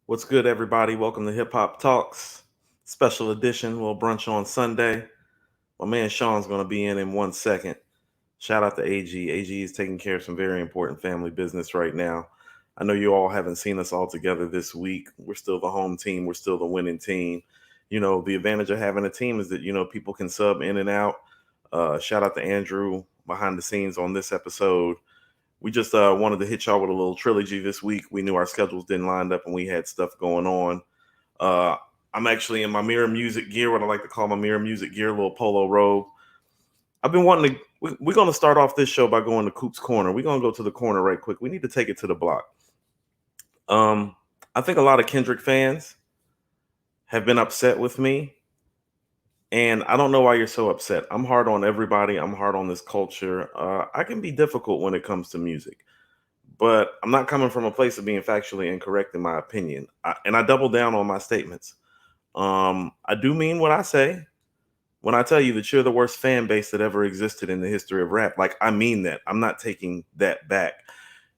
What's good, everybody? Welcome to Hip Hop Talks, special edition, little brunch on Sunday. My man Sean's going to be in 1 second. Shout out to AG. AG is taking care of some very important family business right now. I know you all haven't seen us all together this week. We're still the home team. We're still the winning team. The advantage of having a team is that, people can sub in and out. Shout out to Andrew behind the scenes on this episode. We just wanted to hit y'all with a little trilogy this week. We knew our schedules didn't line up and we had stuff going on. Uh, I'm actually in my mirror music gear, what I like to call my mirror music gear, little polo robe. I've been wanting to. We're going to start off this show by going to Coop's Corner. We're going to go to the corner right quick. We need to take it to the block. I think a lot of Kendrick fans have been upset with me, and I don't know why you're so upset. I'm hard on everybody. I'm hard on this culture. I can be difficult when it comes to music, but I'm not coming from a place of being factually incorrect in my opinion. And I double down on my statements. I do mean what I say when I tell you that you're the worst fan base that ever existed in the history of rap. Like, I mean that. I'm not taking that back.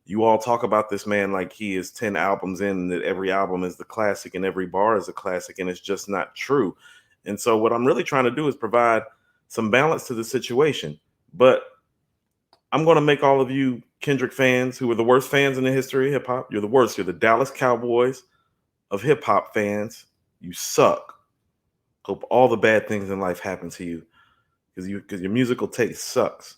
You all talk about this man like he is 10 albums in, and that every album is the classic and every bar is a classic, and it's just not true. And so what I'm really trying to do is provide some balance to the situation. But I'm going to make all of you Kendrick fans who are the worst fans in the history of hip hop. You're the worst. You're the Dallas Cowboys of hip hop fans. You suck. Hope all the bad things in life happen to you because your musical taste sucks.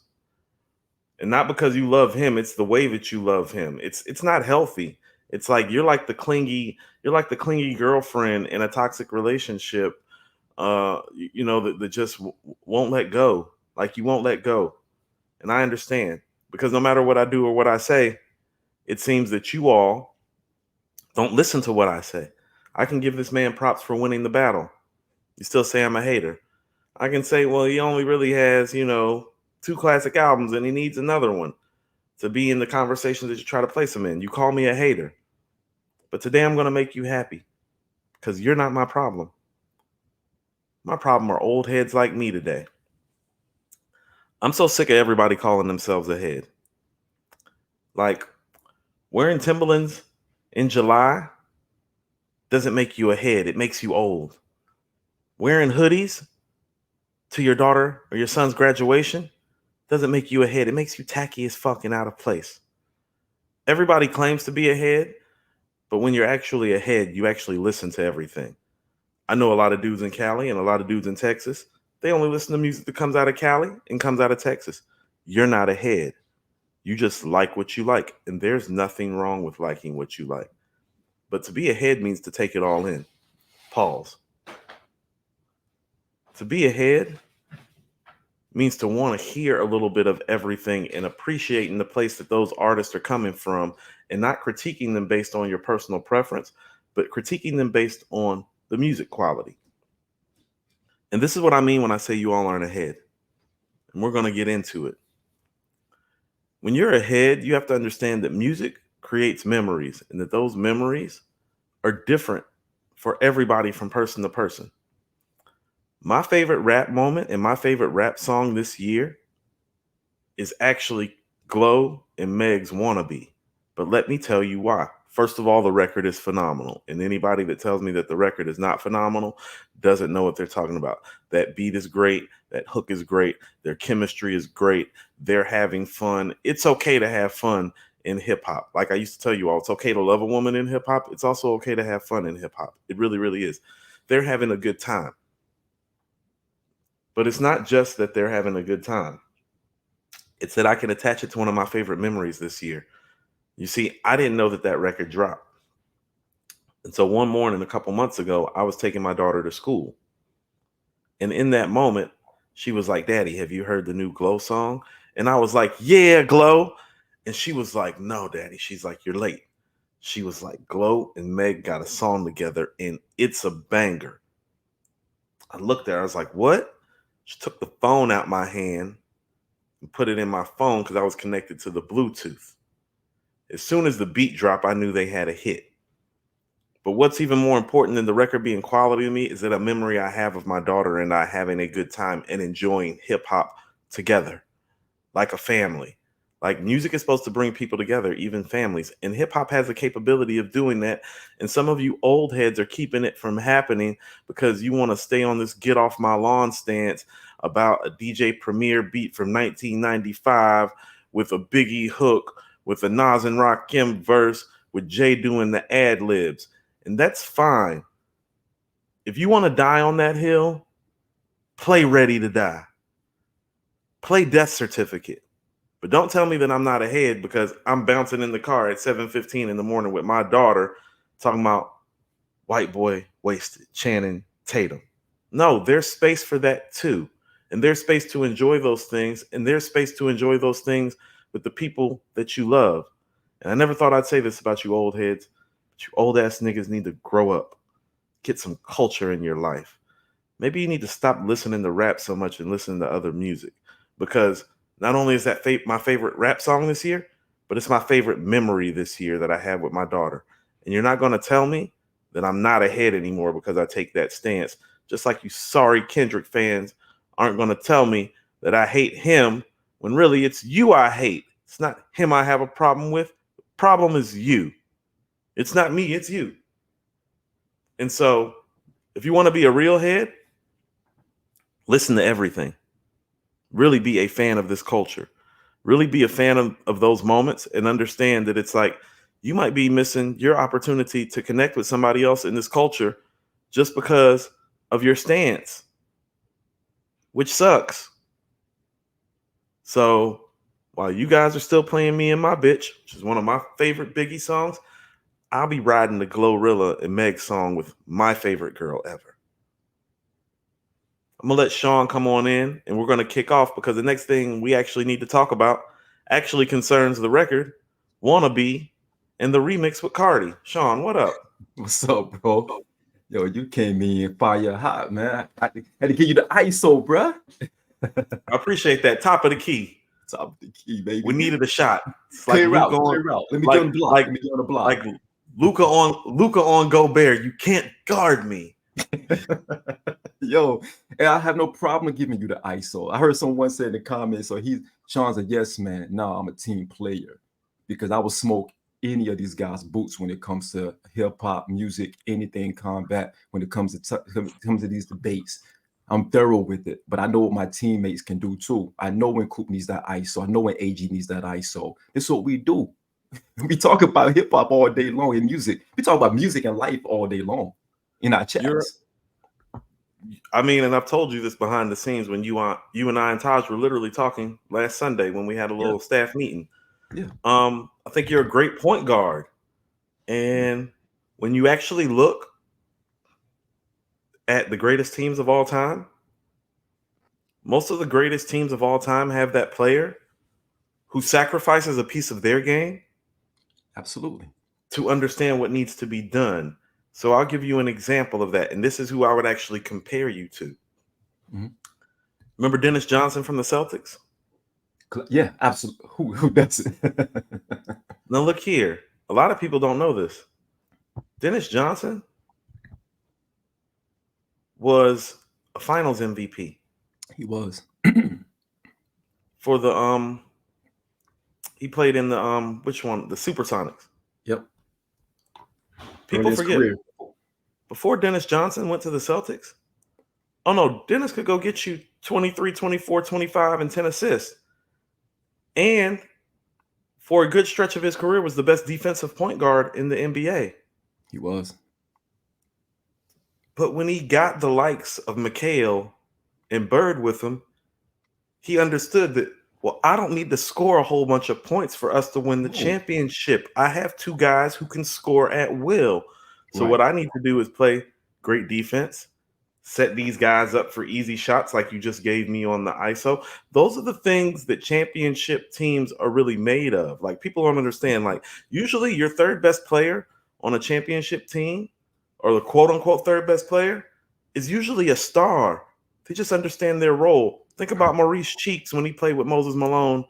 And not because you love him, it's the way that you love him. It's not healthy. It's like you're like the clingy girlfriend in a toxic relationship. That just won't let go. Like, you won't let go. And I understand, because no matter what I do or what I say, it seems that you all don't listen to what I say. I can give this man props for winning the battle. You still say I'm a hater. I can say, well, he only really has, two classic albums and he needs another one to be in the conversations that you try to place him in. You call me a hater. But today I'm going to make you happy, because you're not my problem. My problem are old heads like me today. I'm so sick of everybody calling themselves a head. Like, wearing Timberlands in July doesn't make you a head. It makes you old. Wearing hoodies to your daughter or your son's graduation doesn't make you a head. It makes you tacky as fuck and out of place. Everybody claims to be a head, but when you're actually a head, you actually listen to everything. I know a lot of dudes in Cali and a lot of dudes in Texas. They only listen to music that comes out of Cali and comes out of Texas. You're not a head. You just like what you like, and there's nothing wrong with liking what you like. But to be a head means to take it all in. Pause. To be a head means to want to hear a little bit of everything and appreciating the place that those artists are coming from, and not critiquing them based on your personal preference, but critiquing them based on the music quality. And this is what I mean when I say you all aren't ahead. And we're going to get into it. When you're ahead, you have to understand that music creates memories, and that those memories are different for everybody from person to person. My favorite rap moment and my favorite rap song this year is actually Glow and Meg's Wannabe. But let me tell you why. First of all, the record is phenomenal. And anybody that tells me that the record is not phenomenal doesn't know what they're talking about. That beat is great. That hook is great. Their chemistry is great. They're having fun. It's okay to have fun in hip hop. Like I used to tell you all, it's okay to love a woman in hip hop. It's also okay to have fun in hip hop. It really, really is. They're having a good time. But it's not just that they're having a good time. It's that I can attach it to one of my favorite memories this year. You see, I didn't know that record dropped. And so one morning, a couple months ago, I was taking my daughter to school. And in that moment, she was like, "Daddy, have you heard the new Glow song?" And I was like, "Yeah, Glow." And she was like, "No, Daddy." She's like, "You're late." She was like, "Glow and Meg got a song together and it's a banger." I looked at her, I was like, "What?" She took the phone out my hand and put it in my phone because I was connected to the Bluetooth. As soon as the beat dropped, I knew they had a hit. But what's even more important than the record being quality to me is that a memory I have of my daughter and I having a good time and enjoying hip hop together, like a family, Like music is supposed to bring people together, even families. And hip hop has the capability of doing that. And some of you old heads are keeping it from happening because you want to stay on this get off my lawn stance about a DJ Premier beat from 1995 with a Biggie hook, with a Nas and Rakim verse, with Jay doing the ad libs. And that's fine. If you want to die on that hill, play Ready to Die. Play Death Certificate. But don't tell me that I'm not ahead because I'm bouncing in the car at 7:15 in the morning with my daughter talking about White Boy Wasted, Channing Tatum. No, there's space for that too. And there's space to enjoy those things. And there's space to enjoy those things with the people that you love. And I never thought I'd say this about you old heads, but you old ass niggas need to grow up. Get some culture in your life. Maybe you need to stop listening to rap so much and listen to other music, because not only is that my favorite rap song this year, but it's my favorite memory this year that I have with my daughter. And you're not going to tell me that I'm not ahead anymore because I take that stance. Just like you sorry Kendrick fans aren't going to tell me that I hate him when really it's you I hate. It's not him I have a problem with. The problem is you. It's not me, it's you. And so if you want to be a real head, listen to everything. Really be a fan of this culture. Really be a fan of those moments and understand that it's like you might be missing your opportunity to connect with somebody else in this culture just because of your stance, which sucks. So while you guys are still playing Me and My Bitch, which is one of my favorite Biggie songs, I'll be riding the Glorilla and Meg song with my favorite girl ever. I'm going to let Sean come on in and we're going to kick off because the next thing we actually need to talk about actually concerns the record, Wannabe, and the remix with Cardi. Sean, what up? What's up, bro? Yo, you came in fire hot, man. I had to give you the ISO, bro. I appreciate that. Top of the key. Top of the key, baby. We needed a shot. It's Clear like out, Luka clear out. Let me like, get on the block. like, Let me get on the block. Like Luka on Gobert. You can't guard me. Yo, and I have no problem giving you the ISO. I heard someone say in the comments, so Sean's a yes man. No, I'm a team player because I will smoke any of these guys' boots when it comes to hip hop, music, anything combat. When it comes to these debates, I'm thorough with it. But I know what my teammates can do too. I know when Coop needs that ISO. I know when AG needs that ISO. This is what we do. We talk about hip hop all day long in music. We talk about music and life all day long in our chats. And I've told you this behind the scenes when you and I and Taj were literally talking last Sunday when we had a little staff meeting. Yeah. I think you're a great point guard. And when you actually look at the greatest teams of all time, most of the greatest teams of all time have that player who sacrifices a piece of their game. Absolutely. To understand what needs to be done. So I'll give you an example of that. And this is who I would actually compare you to. Mm-hmm. Remember Dennis Johnson from the Celtics? Yeah, absolutely. Who doesn't? Now look here. A lot of people don't know this. Dennis Johnson was a finals MVP. He was. For the he played in the which one? The Supersonics. Yep. People forget. Before Dennis Johnson went to the Celtics, oh no, Dennis could go get you 23, 24, 25, and 10 assists. And for a good stretch of his career was the best defensive point guard in the NBA. He was. But when he got the likes of McHale and Bird with him, he understood that, well, I don't need to score a whole bunch of points for us to win the championship. I have two guys who can score at will. So what I need to do is play great defense, set these guys up for easy shots like you just gave me on the ISO. Those are the things that championship teams are really made of. Like, people don't understand. Like, usually your third best player on a championship team, or the quote unquote third best player, is usually a star. They just understand their role. Think about Maurice Cheeks when he played with Moses Malone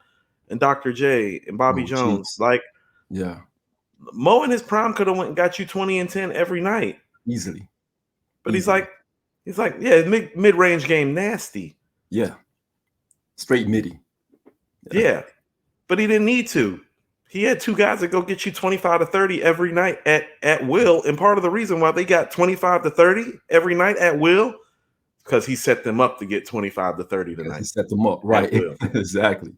and Dr. J and Bobby Jones. Cheeks. Like, yeah. Mo in his prime could have went and got you 20 and 10 every night. Easily. But he's like, yeah, mid-range game nasty. Yeah. Straight midi. Yeah. but he didn't need to. He had two guys that go get you 25 to 30 every night at will. And part of the reason why they got 25 to 30 every night at will, because he set them up to get 25 to 30 tonight. He set them up, right? Exactly.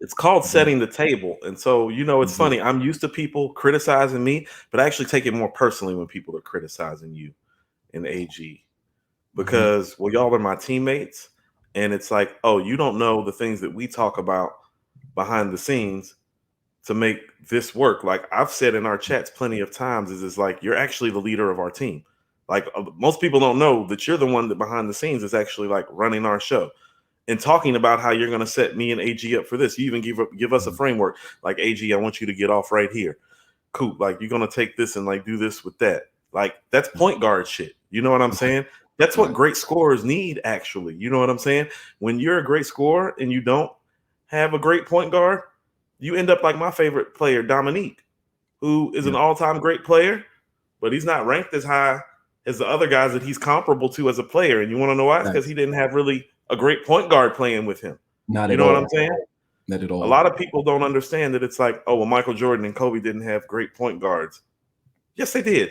It's called setting the table. And so, it's funny. I'm used to people criticizing me, but I actually take it more personally when people are criticizing you in AG. Because, well, y'all are my teammates. And it's like, oh, you don't know the things that we talk about behind the scenes to make this work. Like I've said in our chats plenty of times, is like, you're actually the leader of our team. Like most people don't know that you're the one that behind the scenes is actually like running our show and talking about how you're going to set me and AG up for this. You even give us a framework like, AG, I want you to get off right here. Cool. Like you're going to take this and like do this with that. Like that's point guard shit. You know what I'm saying? That's what great scorers need, actually. You know what I'm saying? When you're a great scorer and you don't have a great point guard, you end up like my favorite player, Dominique, who is an all-time great player, but he's not ranked as high as the other guys that he's comparable to as a player. And you want to know why? It's because he didn't have really a great point guard playing with him. Not you at know all. what I'm saying? Not at all. A lot of people don't understand that it's like, oh, well, Michael Jordan and Kobe didn't have great point guards. Yes, they did.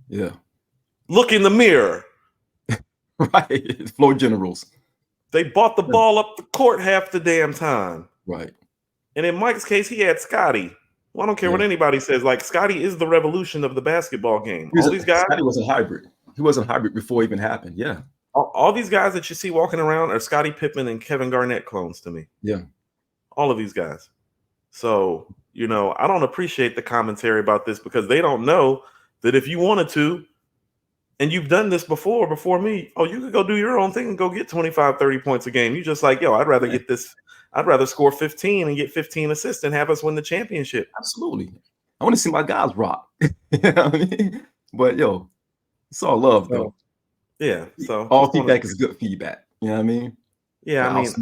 Yeah. Look in the mirror. Right. Floor generals. They bought the ball up the court half the damn time. Right. And in Mike's case, he had Scotty. Well, I don't care what anybody says. Like, Scotty is the revolution of the basketball game. All these guys. Scotty was a hybrid. He wasn't hybrid before it even happened. Yeah. All these guys that you see walking around are Scottie Pippen and Kevin Garnett clones to me. Yeah. All of these guys. So, I don't appreciate the commentary about this because they don't know that if you wanted to, and you've done this before me, you could go do your own thing and go get 25, 30 points a game. You just like, I'd rather get this. I'd rather score 15 and get 15 assists and have us win the championship. Absolutely. I want to see my guys rock. You know what I mean? But, it's all love, though. Yeah. So all feedback is good feedback. You know what I mean? Yeah, I mean,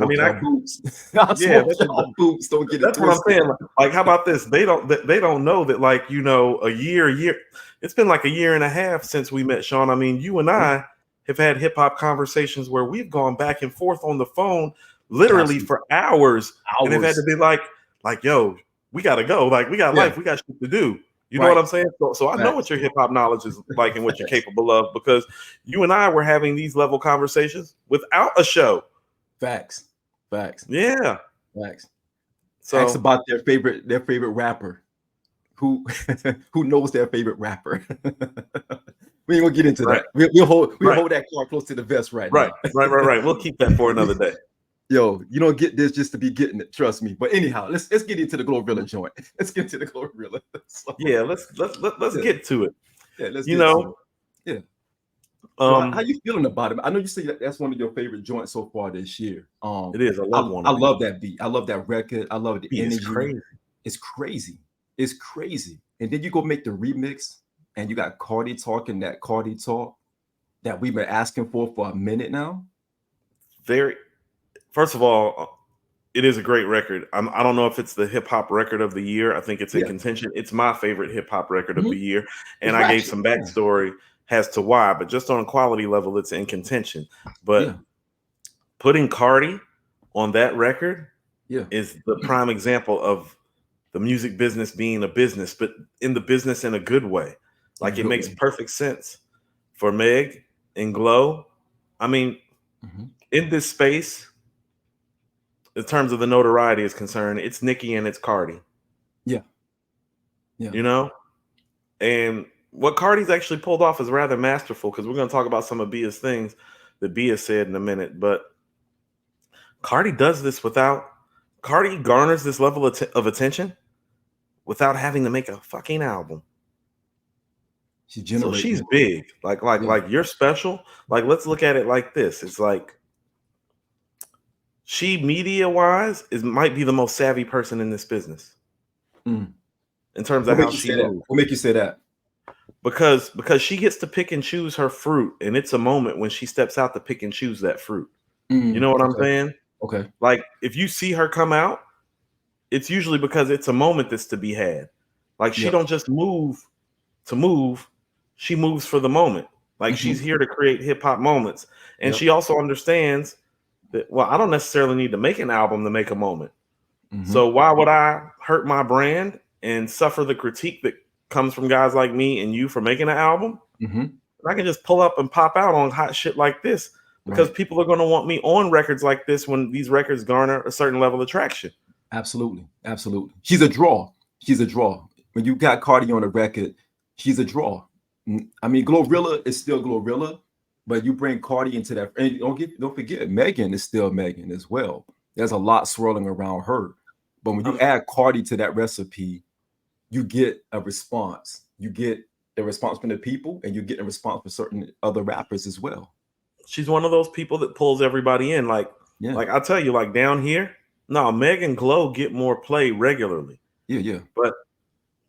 boots. Don't get it. That's what I'm saying. Like, how about this? They don't know that, like, a year. It's been like a year and a half since we met, Sean. I mean, you and I have had hip hop conversations where we've gone back and forth on the phone, literally for hours, and they've had to be like, yo, we gotta go. Like, we got life, we got shit to do. You know what I'm saying? So I know what your hip hop knowledge is like and what you're capable of, because you and I were having these level conversations without a show. Facts. Yeah. Facts. So ask about their favorite rapper. Who knows their favorite rapper? We ain't gonna get into that. We'll hold that card close to the vest right now. Right. We'll keep that for another day. Yo, you don't get this just to be getting it. Trust me. But anyhow, let's get into the Glorilla joint. Let's get to the Glorilla. So, let's get to it. Yeah, let's get to it. Yeah. How you feeling about it? I know you say that's one of your favorite joints so far this year. It is. I love that beat. I love that record. I love the energy. It's crazy. It's crazy. And then you go make the remix, and you got Cardi talking that Cardi talk that we've been asking for a minute now. First of all, it is a great record. I don't know if it's the hip hop record of the year. I think it's in contention. It's my favorite hip hop record of the year. And I gave some backstory as to why, but just on a quality level, it's in contention. But putting Cardi on that record is the prime example of the music business being a business, but in the business in a good way. Like, it makes perfect sense for Meg and Glow. I mean, in this space, in terms of the notoriety is concerned, it's Nicki and it's Cardi. Yeah. And what Cardi's actually pulled off is rather masterful, because we're going to talk about some of Bia's things that Bia said in a minute. But Cardi garners this level of attention without having to make a fucking album. So she's big. Like you're special. Like, let's look at it like this. It's like, she media-wise might be the most savvy person in this business. In terms of how she moves. What make you say that? Because she gets to pick and choose her fruit, and it's a moment when she steps out to pick and choose that fruit. You know what I'm saying? Okay. Like, if you see her come out, it's usually because it's a moment that's to be had. Like, she don't just move to move. She moves for the moment. Like, she's here to create hip-hop moments. And she also understands that, well, I don't necessarily need to make an album to make a moment. So why would I hurt my brand and suffer the critique that comes from guys like me and you for making an album? I can just pull up and pop out on hot shit like this because Right. people are going to want me on records like this when these records garner a certain level of traction. Absolutely. Absolutely. She's a draw. She's a draw. When you got Cardi on a record, she's a draw. I mean, Glorilla is still Glorilla, but you bring Cardi into that. And don't forget, Megan is still Megan as well. There's a lot swirling around her. But when you add Cardi to that recipe, you get a response. You get a response from the people, and you get a response from certain other rappers as well. She's one of those people that pulls everybody in. Like I'll tell you, like down here, no, Meg and Glow get more play regularly. Yeah. But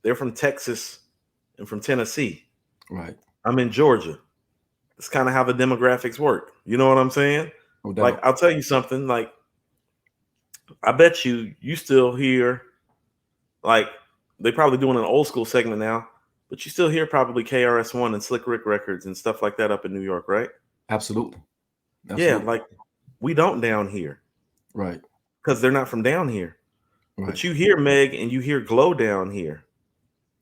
they're from Texas and from Tennessee. Right. I'm in Georgia. It's kind of how the demographics work. You know what I'm saying? No doubt. Like, I'll tell you something. Like, I bet you still hear, like, they probably doing an old school segment now, but you still hear probably KRS-One and Slick Rick records and stuff like that up in New York, right? Absolutely. Yeah, like we don't down here. Right. Because they're not from down here. Right. But you hear Meg and you hear Glow down here.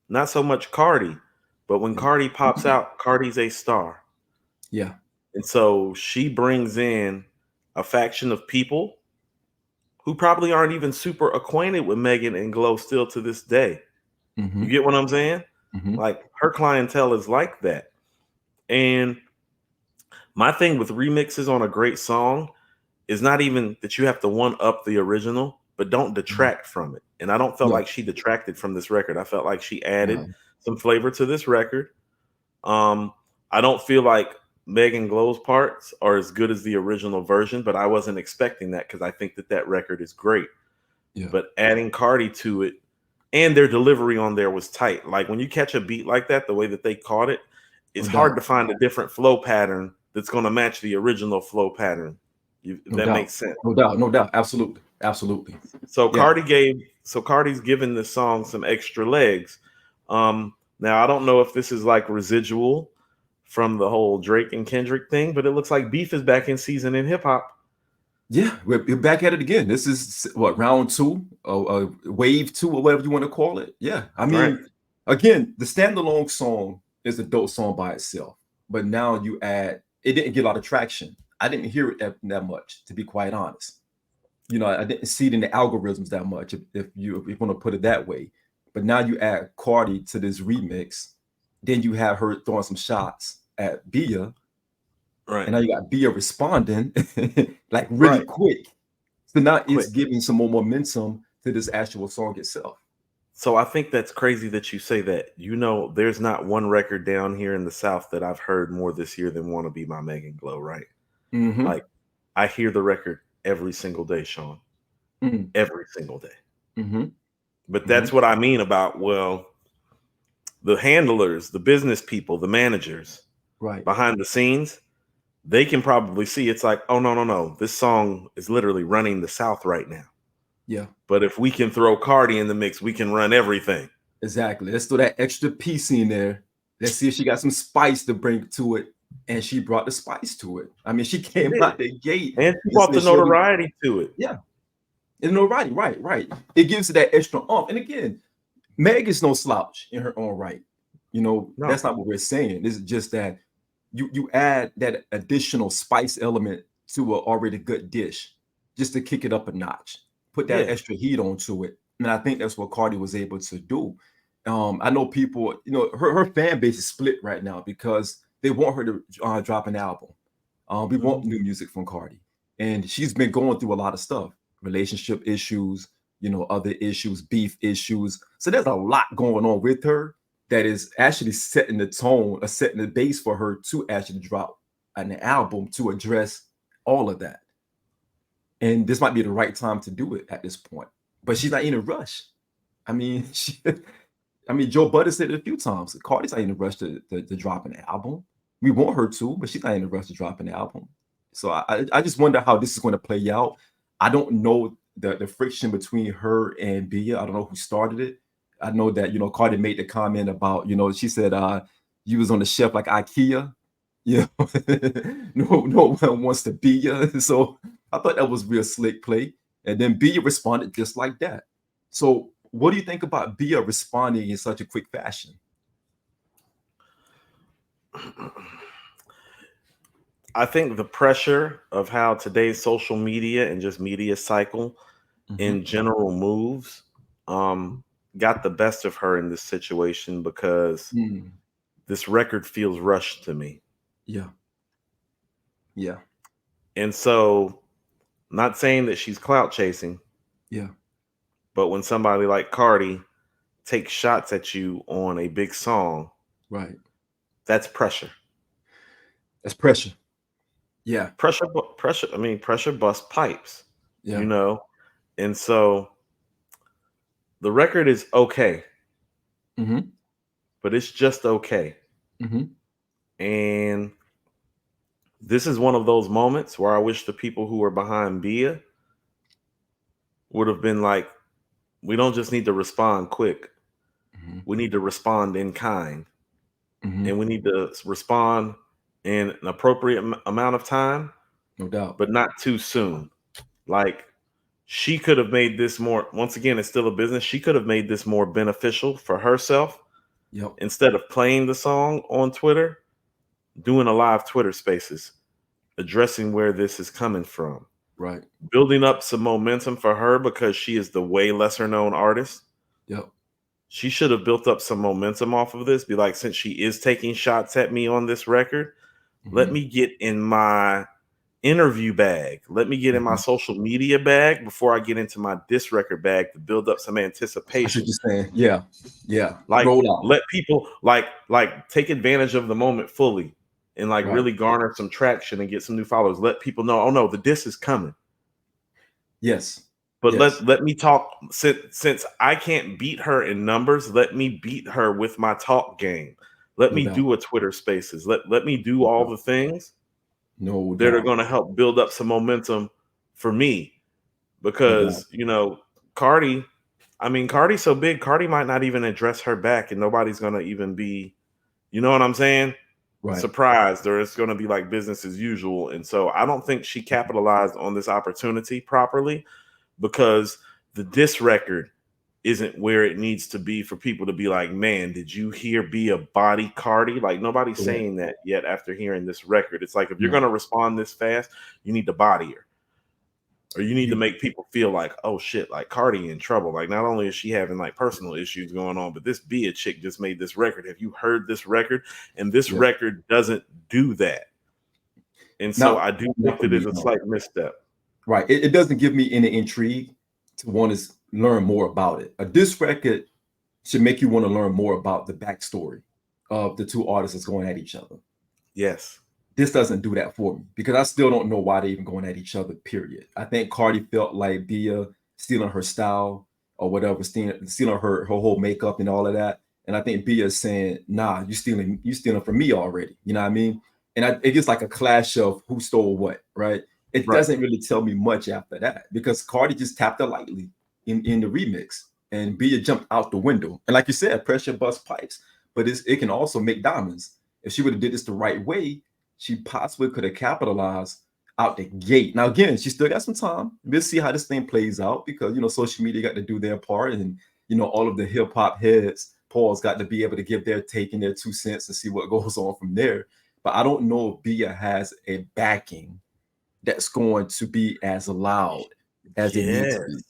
Not so much Cardi, but when Cardi pops out, Cardi's a star. Yeah. And so she brings in a faction of people who probably aren't even super acquainted with Megan and Glow still to this day. You get what I'm saying? Like her clientele is like that. And my thing with remixes on a great song is not even that you have to one up the original, but don't detract from it. And I don't feel like she detracted from this record. I felt like she added some flavor to this record. I don't feel like Megan Glow's parts are as good as the original version, but I wasn't expecting that because I think that record is great. Yeah. But adding Cardi to it and their delivery on there was tight. Like when you catch a beat like that, the way that they caught it, it's hard to find a different flow pattern that's going to match the original flow pattern. If that makes sense. No doubt. Absolutely. So Cardi's given this song some extra legs. Now I don't know if this is like residual from the whole Drake and Kendrick thing, but it looks like beef is back in season in hip hop. Yeah, we're back at it again. This is what, round 2, wave 2, or whatever you want to call it. Yeah, I mean, again, the standalone song is a dope song by itself, but now you add, it didn't get a lot of traction. I didn't hear it that much, to be quite honest. You know, I didn't see it in the algorithms that much, if you want to put it that way. But now you add Cardi to this remix, then you have her throwing some shots at Bia. Right. And now you got Bia responding like really quick. So now it's giving some more momentum to this actual song itself. So I think that's crazy that you say that. You know, there's not one record down here in the South that I've heard more this year than Wannabe by Megan Glow, right? Like, I hear the record every single day, Sean. Every single day. But that's what I mean about, well, the handlers, the business people, the managers behind the scenes, they can probably see it's like, oh, no. This song is literally running the South right now. Yeah. But if we can throw Cardi in the mix, we can run everything. Exactly. Let's throw that extra piece in there. Let's see if she got some spice to bring to it. And she brought the spice to it. I mean, she came out the gate. And she brought the notoriety to it. Yeah. And notoriety, right. It gives it that extra oomph. And again, Meg is no slouch in her own right. You know, that's not what we're saying. It's just that you add that additional spice element to an already good dish just to kick it up a notch, put that extra heat onto it. And I think that's what Cardi was able to do. I know people, you know, her fan base is split right now because they want her to drop an album. We want new music from Cardi. And she's been going through a lot of stuff, relationship issues, you know, other issues, beef issues. So there's a lot going on with her that is actually setting the tone, or setting the base for her to actually drop an album to address all of that. And this might be the right time to do it at this point. But she's not in a rush. I mean, Joe Budden said it a few times. Cardi's not in a rush to drop an album. We want her to, but she's not in a rush to drop an album. So I just wonder how this is going to play out. I don't know the friction between her and Bia. I don't know who started it. I know that, you know, Cardi made the comment about, you know, she said you was on the shelf like IKEA. You know, no one wants to be you. So I thought that was real slick play. And then Bia responded just like that. So what do you think about Bia responding in such a quick fashion? I think the pressure of how today's social media and just media cycle Mm-hmm. in general moves got the best of her in this situation because Mm. this record feels rushed to me. Yeah. Yeah. And so, not saying that she's clout chasing, Yeah. but when somebody like Cardi takes shots at you on a big song, Right. that's pressure. That's pressure. Yeah. Pressure. I mean, pressure busts pipes, Yeah. you know? And so the record is okay, Mm-hmm. but it's just okay. Mm-hmm. And this is one of those moments where I wish the people who were behind Bia would have been like, we don't just need to respond quick. Mm-hmm. We need to respond in kind. Mm-hmm. And we need to respond in an appropriate amount of time, No doubt. but not too soon. Like, she could have made this more, once again, it's still a business. She could have made this more beneficial for herself. Yep. Instead of playing the song on Twitter, doing a live Twitter spaces, addressing where this is coming from, Right. building up some momentum for her because she is the way lesser known artist. Yep. She should have built up some momentum off of this. Be like, since she is taking shots at me on this record, let Mm-hmm. me get in my interview bag. Let me get in my Mm-hmm. social media bag before I get into my diss record bag to build up some I see what anticipation. you're saying. Yeah. Yeah. Like, Roll out. let people like take advantage of the moment fully and like Right. really garner some traction and get some new followers. Let people know, oh no, the diss is coming. Yes. But Yes. let me talk, since I can't beat her in numbers, let me beat her with my talk game. Let No me doubt. do a Twitter spaces. Let me do No all doubt. the things No that are doubt. going to help build up some momentum for me. No doubt. Because, Cardi, I mean, Cardi's so big, Cardi might not even address her back and nobody's going to even be, you know what I'm saying? Right. Surprised, or it's going to be like business as usual. And so I don't think she capitalized on this opportunity properly because the diss record isn't where it needs to be for people to be like, man, did you hear Be a Body Cardi? Like, nobody's Correct. saying that yet after hearing this record. It's like, if you're No. going to respond this fast, you need to body her. Or you need to You. make people feel like, oh shit, like Cardi in trouble. Like, not only is she having like personal issues going on, but this Bia chick just made this record. Have you heard this record? And this Yeah. record doesn't do that. And so Now, I do think that definitely, is a slight misstep. right. It doesn't give me any intrigue to want to learn more about it. A diss record should make you want to learn more about the backstory of the two artists that's going at each other. Yes. This doesn't do that for me because I still don't know why they're even going at each other, period. I think Cardi felt like Bia stealing her style or whatever, stealing her whole makeup and all of that. And I think Bia is saying, nah, you stealing from me already. You know what I mean? And it gets like a clash of who stole what, right? It Right. doesn't really tell me much after that because Cardi just tapped her lightly in the remix and Bia jumped out the window. And like you said, pressure bust pipes, but it can also make diamonds. If she would have did this the right way, she possibly could have capitalized out the gate. Now, again, she still got some time. We'll see how this thing plays out because social media got to do their part, and all of the hip hop heads, Paul's got to be able to give their take and their 2 cents and see what goes on from there. But I don't know if Bia has a backing that's going to be as loud as it needs to Yes.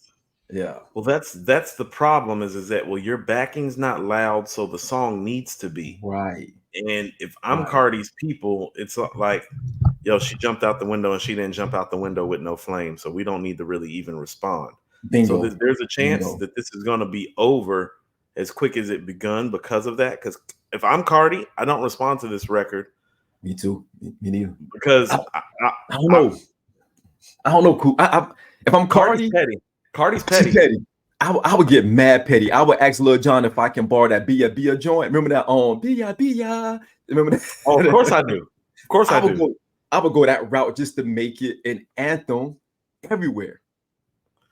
be. Yeah. Well, that's the problem is that, well, your backing's not loud, so the song needs to be. Right. And if I'm Right. Cardi's people, it's like, yo, she jumped out the window and she didn't jump out the window with no flame, so we don't need to really even respond. So Bingo. there's a chance Bingo. that this is going to be over as quick as it begun because of that. Because if I'm Cardi, I don't respond to this record Me too. Me neither. because I don't know. I don't know. If I'm Cardi's Cardi, petty. Cardi's she petty. petty. I would get mad petty. I would ask Lil Jon if I can borrow that Bia joint. Remember that Bia. Remember that? Oh, of course I do. Of course I do. I would go that route just to make it an anthem everywhere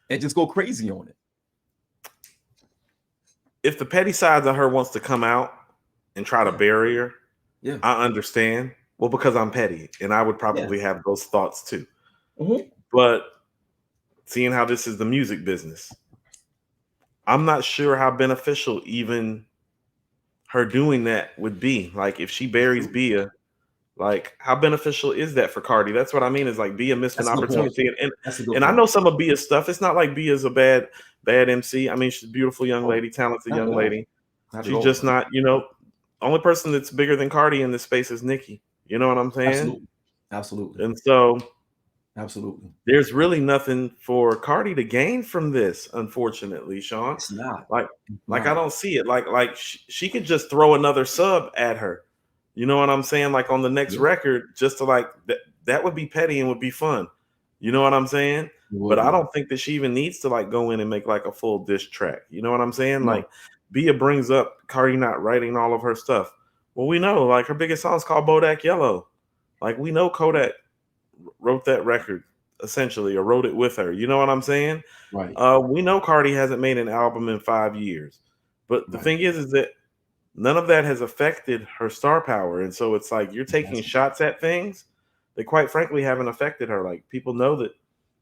and just go crazy on it. If the petty sides of her wants to come out and try to bury her, Yeah. I understand. Well, because I'm petty and I would probably have those thoughts too. Mm-hmm. But seeing how this is the music business, I'm not sure how beneficial even her doing that would be. Like if she buries Absolutely. Bia, like how beneficial is that for Cardi? That's what I mean. Is like Bia missed an That's a good point. opportunity, and That's a good and I point. know some of Bia's stuff. It's not like Bia's a bad MC. I mean, she's a beautiful young Oh, lady, talented not at young all. lady. Not at She's all. just not, only person that's bigger than Cardi in this space is Nicki. You know what I'm saying? Absolutely. Absolutely. And so Absolutely. there's really nothing for Cardi to gain from this, unfortunately, Sean. It's not. Like, It's like I not. don't see it. Like she could just throw another sub at her. You know what I'm saying? Like on the next Yeah, record, just to like that would be petty and would be fun. You know what I'm saying? it But would I be. don't think that she even needs to like go in and make like a full diss track. You know what I'm saying? No. Like Bia brings up Cardi not writing all of her stuff. Well, we know like her biggest song is called Bodak Yellow. Like we know Kodak wrote that record essentially or wrote it with her. You know what I'm saying? Right. We know Cardi hasn't made an album in 5 years, but the Right. thing is that none of that has affected her star power, and so it's like you're taking That's shots at things that, quite frankly, haven't affected her. Like people know that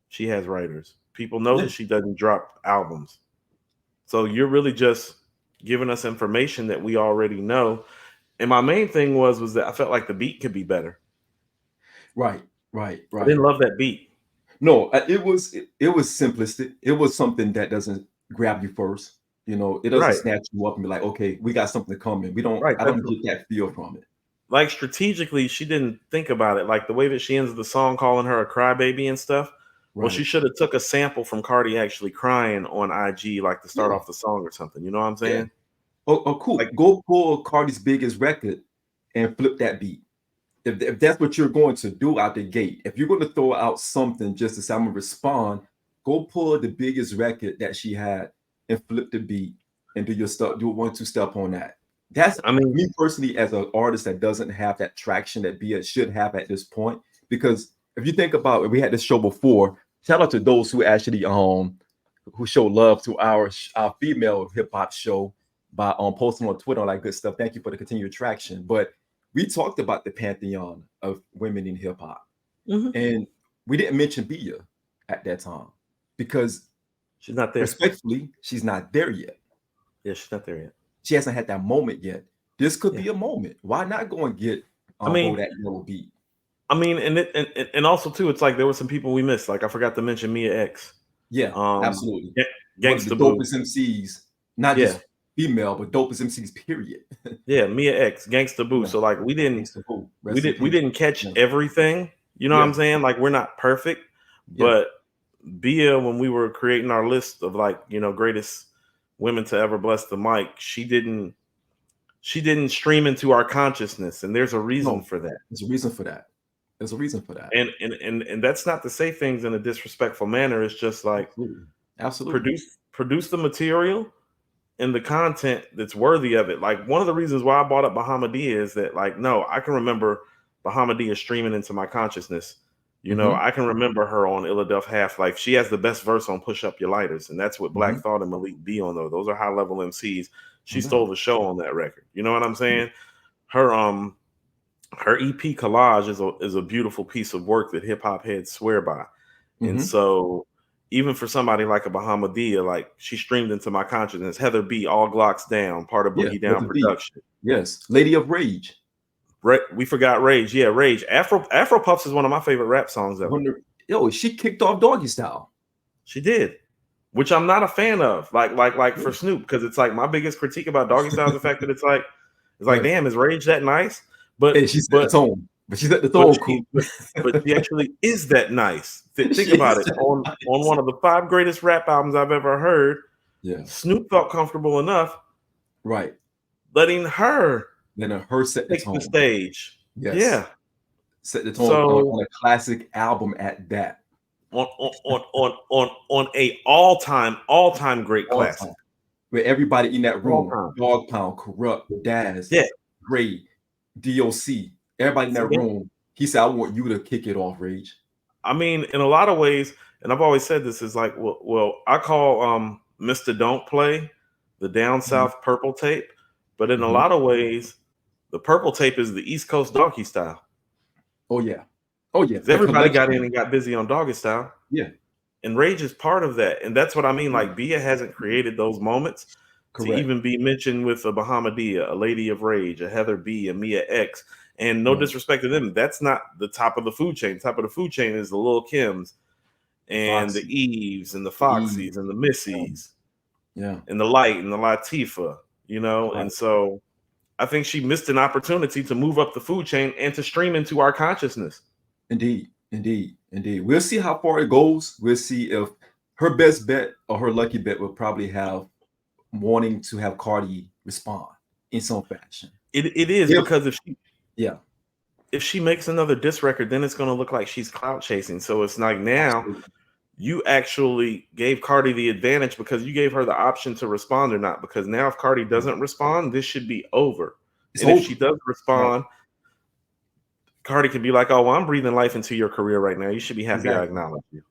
she has writers, people know yeah. that she doesn't drop albums, so you're really just giving us information that we already know. And my main thing was that I felt like the beat could be better. Right. Right. I Right. didn't love that beat. No, it was simplistic. It was something that doesn't grab you first. It doesn't Right, snatch you up and be like, okay, we got something coming. We don't. right. I That's don't get that feel from it. like strategically, she didn't think about it. Like the way that she ends the song, calling her a crybaby and stuff. Well, she Right. should have took a sample from Cardi actually crying on IG, like to start Yeah. off the song or something. You know what I'm Yeah. saying? Oh, cool. Like, Go pull Cardi's biggest record and flip that beat. If that's what you're going to do out the gate, if you're going to throw out something just to say I'm gonna respond, go pull the biggest record that she had and flip the beat and do your stuff, do a 1-2 step on that. That's I mean, me personally as an artist that doesn't have that traction that Bia should have at this point. Because if you think about it, we had this show before. Shout out to those who actually who show love to our female hip hop show by posting on Twitter, all that good stuff. Thank you for the continued traction. But we talked about the pantheon of women in hip hop, mhm, and we didn't mention Bia at that time because, she's not there. respectfully, she's not there yet. Yeah, she's not there yet. She hasn't had that moment yet. This could Yeah. be a moment. Why not go and get I mean, Bodak Yellow beat? and also too, it's like there were some people we missed. Like I forgot to mention Mia X, Yeah, um, absolutely. Ga- One of the Gangsta Boo. dopest MCs, not Yeah, just female, but dopest MCs. Period. yeah, Mia X, Gangsta Boo. Yeah, So like Gangsta Boo. we Rest in we peace. didn't catch Yeah, everything. You know what I'm yeah, saying? Like we're not perfect, yeah. but Bia, when we were creating our list of like greatest women to ever bless the mic, she didn't stream into our consciousness, and there's a reason No, for that. there's a reason for that. There's a reason for that. And that's not to say things in a disrespectful manner. It's just like Absolutely. Absolutely. produce the material and the content that's worthy of it. Like one of the reasons why I bought up Bahamadia is that like no, I can remember Bahamadia streaming into my consciousness. Hmm. I can remember her on Illadelph Half Life. She has the best verse on Push Up Your Lighters, and that's what Black Hmm. Thought and Malik B on though. Those are high level MCs. She No stole doubt. the show on that record. You know what I'm Yeah. saying? Her her EP collage is a beautiful piece of work that hip hop heads swear by. And Hmm. so even for somebody like a Bahamadia, like she streamed into my consciousness. Heather B, All Glocks Down, part of Yeah. Boogie Let Down the beat. production. Yes. Lady of Rage. We forgot Rage. Yeah, Rage. Afro Puffs is one of my favorite rap songs ever. Yo, she kicked off Doggy Style. She did, which I'm not a fan of. Like for Snoop, because it's like my biggest critique about Doggy Style is the fact that it's like, Yes. damn, is Rage that nice? But And she set the but tone. But she set the but tone, she cool. but she actually is that nice. Think She about is it. that On nice. one of the 5 greatest rap albums I've ever heard, Yeah. Snoop felt comfortable enough Right. letting her Then her set the take the tone. stage. Yes. Yeah. Set the tone So on a classic album at that. on a all time great All time. classic. Where everybody in that All room, time. Dog Pound, Corrupt, Daz, Yeah. Gray, DOC, everybody in that Yeah. room, he said, I want you to kick it off, Rage. I mean, in a lot of ways, and I've always said this is like, well, I call Mr. Don't Play the Down Mhm. South Purple Tape, but in a Mhm. lot of ways, the Purple Tape is the East Coast Doggy Style. Oh, yeah. Oh, yeah. 'Cause The everybody got collection. in and got busy on Doggy Style. Yeah. And Rage is part of that. And that's what I mean. Yeah. Like Bia hasn't created those moments to Correct. even be mentioned with a Bahamadia, a Lady of Rage, a Heather B, a Mia X. And no Right. disrespect to them, that's not the top of the food chain. The top of the food chain is the Lil Kims The and the Foxy, Eves and the the E. Foxies and the Yeah. Missies Yeah. and the Light and the Latifah, you know? Right. And so I think she missed an opportunity to move up the food chain and to stream into our consciousness. Indeed. Indeed. Indeed. We'll see how far it goes. We'll see if her best bet or her lucky bet will probably have wanting to have Cardi respond in some fashion. It is If because yeah, if she makes another diss record, then it's going to look like she's clout chasing. So it's like now absolutely. you actually gave Cardi the advantage because you gave her the option to respond or not. Because now if Cardi doesn't respond, this should be over. It's And if over. she does Right. respond, Cardi could be like, "Oh, well, I'm breathing life into your career right now. You should be happy I Exactly. acknowledge you." You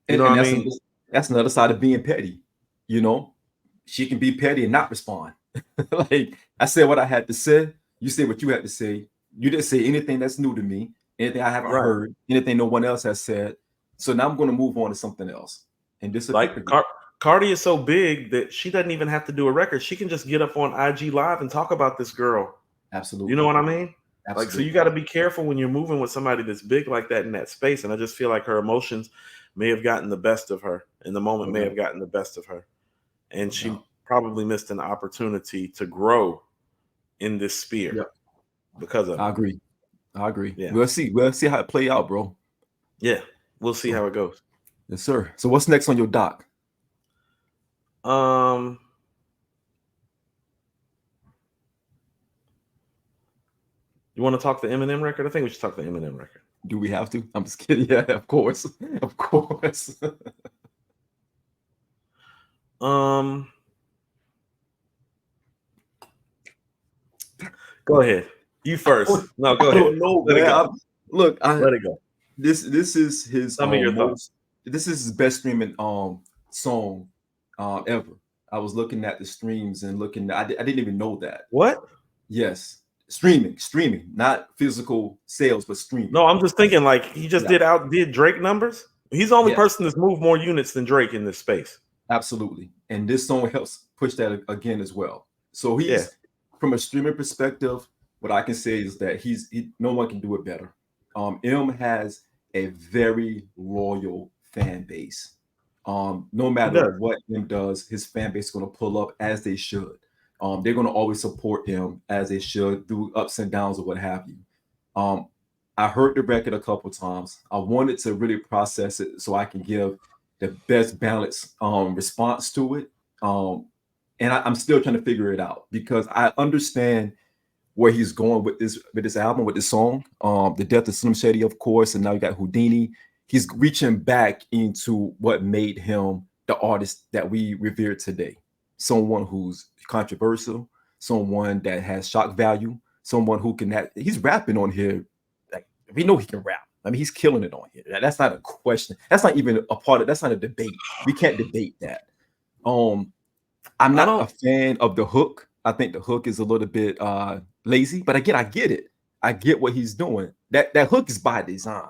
And, know what and I that's mean? that's another side of being petty. You know, she can be petty and not respond. Like I said what I had to say. You said what you had to say. You didn't say anything that's new to me, anything I haven't Right. heard, anything no one else has said. So now I'm going to move on to something else and disappear Like again. Cardi is so big that she doesn't even have to do a record. She can just get up on IG Live and talk about this girl. You know Absolutely. what I mean? Like, so you Absolutely. got to be careful when you're moving with somebody that's big like that in that space. And I just feel like her emotions may have gotten the best of her, and the moment No may doubt. have gotten the best of her. And No she doubt. probably missed an opportunity to grow in this sphere Yep. because of I it. agree. I agree. Yeah. We'll see. We'll see how it play out, bro. Yeah. We'll see So how it goes. yes, sir. So what's next on your doc? Um, you want to talk the Eminem record? I think we should talk the Eminem record. Do we have to? I'm just kidding. Yeah, of course. Of course. Um, go ahead. You first. No, go I ahead. don't know, Let it man. go. Look, Let it go. this is his Tell me your thoughts. most this is his best streaming song ever. I was looking at the streams and looking I didn't even know that. What? Yes. Streaming, not physical sales, but streaming. No, I'm just thinking like he just Yeah. did Drake numbers. He's the only Yes, person that's moved more units than Drake in this space. absolutely. And this song helps push that again as well. So Yeah. he's from a streaming perspective, what I can say is that no one can do it better. M has a very loyal fan base. No He matter does. what M does, his fan base is going to pull up as they should. They're going to always support him as they should through ups and downs or what have you. Um, I heard the record a couple times. I wanted to really process it so I can give the best balanced response to it. And I'm still trying to figure it out because I understand where he's going with this album, with this song. The death of Slim Shady, of course, and now you got Houdini. He's reaching back into what made him the artist that we revere today. Someone who's controversial, someone that has shock value, someone who he's rapping on here. Like we know he can rap. I mean, he's killing it on here. That's not a question. That's not even a part of. That's not a debate. We can't debate that. I'm I not don't a fan of the hook. I think the hook is a little bit lazy, but again, I get it. I get what he's doing. That hook is by design,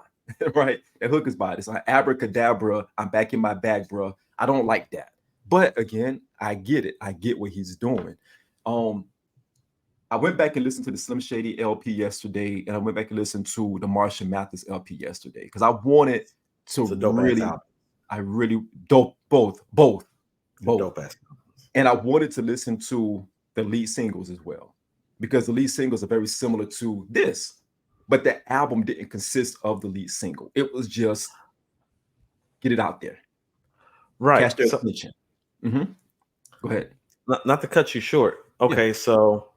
right? That hook is by design. Abracadabra, I'm back in my bag, bro. I don't like that. But again, I get it. I get what he's doing. I went back and listened to the Slim Shady LP yesterday, and I went back and listened to the Marshall Mathers LP yesterday because I wanted to it's a dope ass really, album. I really dope both. Dope ass. And I wanted to listen to the lead singles as well because the lead singles are very similar to this, but the album didn't consist of the lead single. It was just get it out there, Right. catch their So attention. Go ahead. not to cut you short. Yeah. Okay, so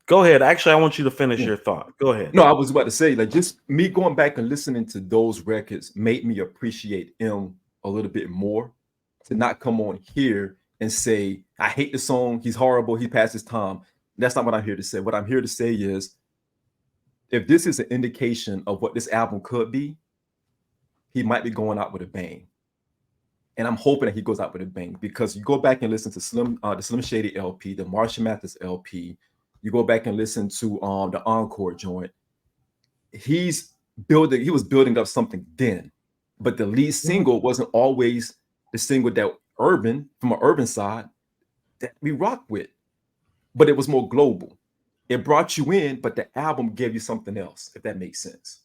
go ahead. Actually, I want you to finish Yeah. your thought. Go ahead. No, I was about to say, like, just me going back and listening to those records made me appreciate him a little bit more. To not come on here and say, I hate the song, he's horrible, he passed his time. That's not what I'm here to say. What I'm here to say is, if this is an indication of what this album could be, he might be going out with a bang. And I'm hoping that he goes out with a bang because you go back and listen to the Slim Shady LP, the Marshall Mathers LP, you go back and listen to the Encore joint. He was building up something then, but the lead single wasn't always the single that urban, from an urban side, that we rock with, but it was more global. It brought you in, but the album gave you something else, if that makes sense.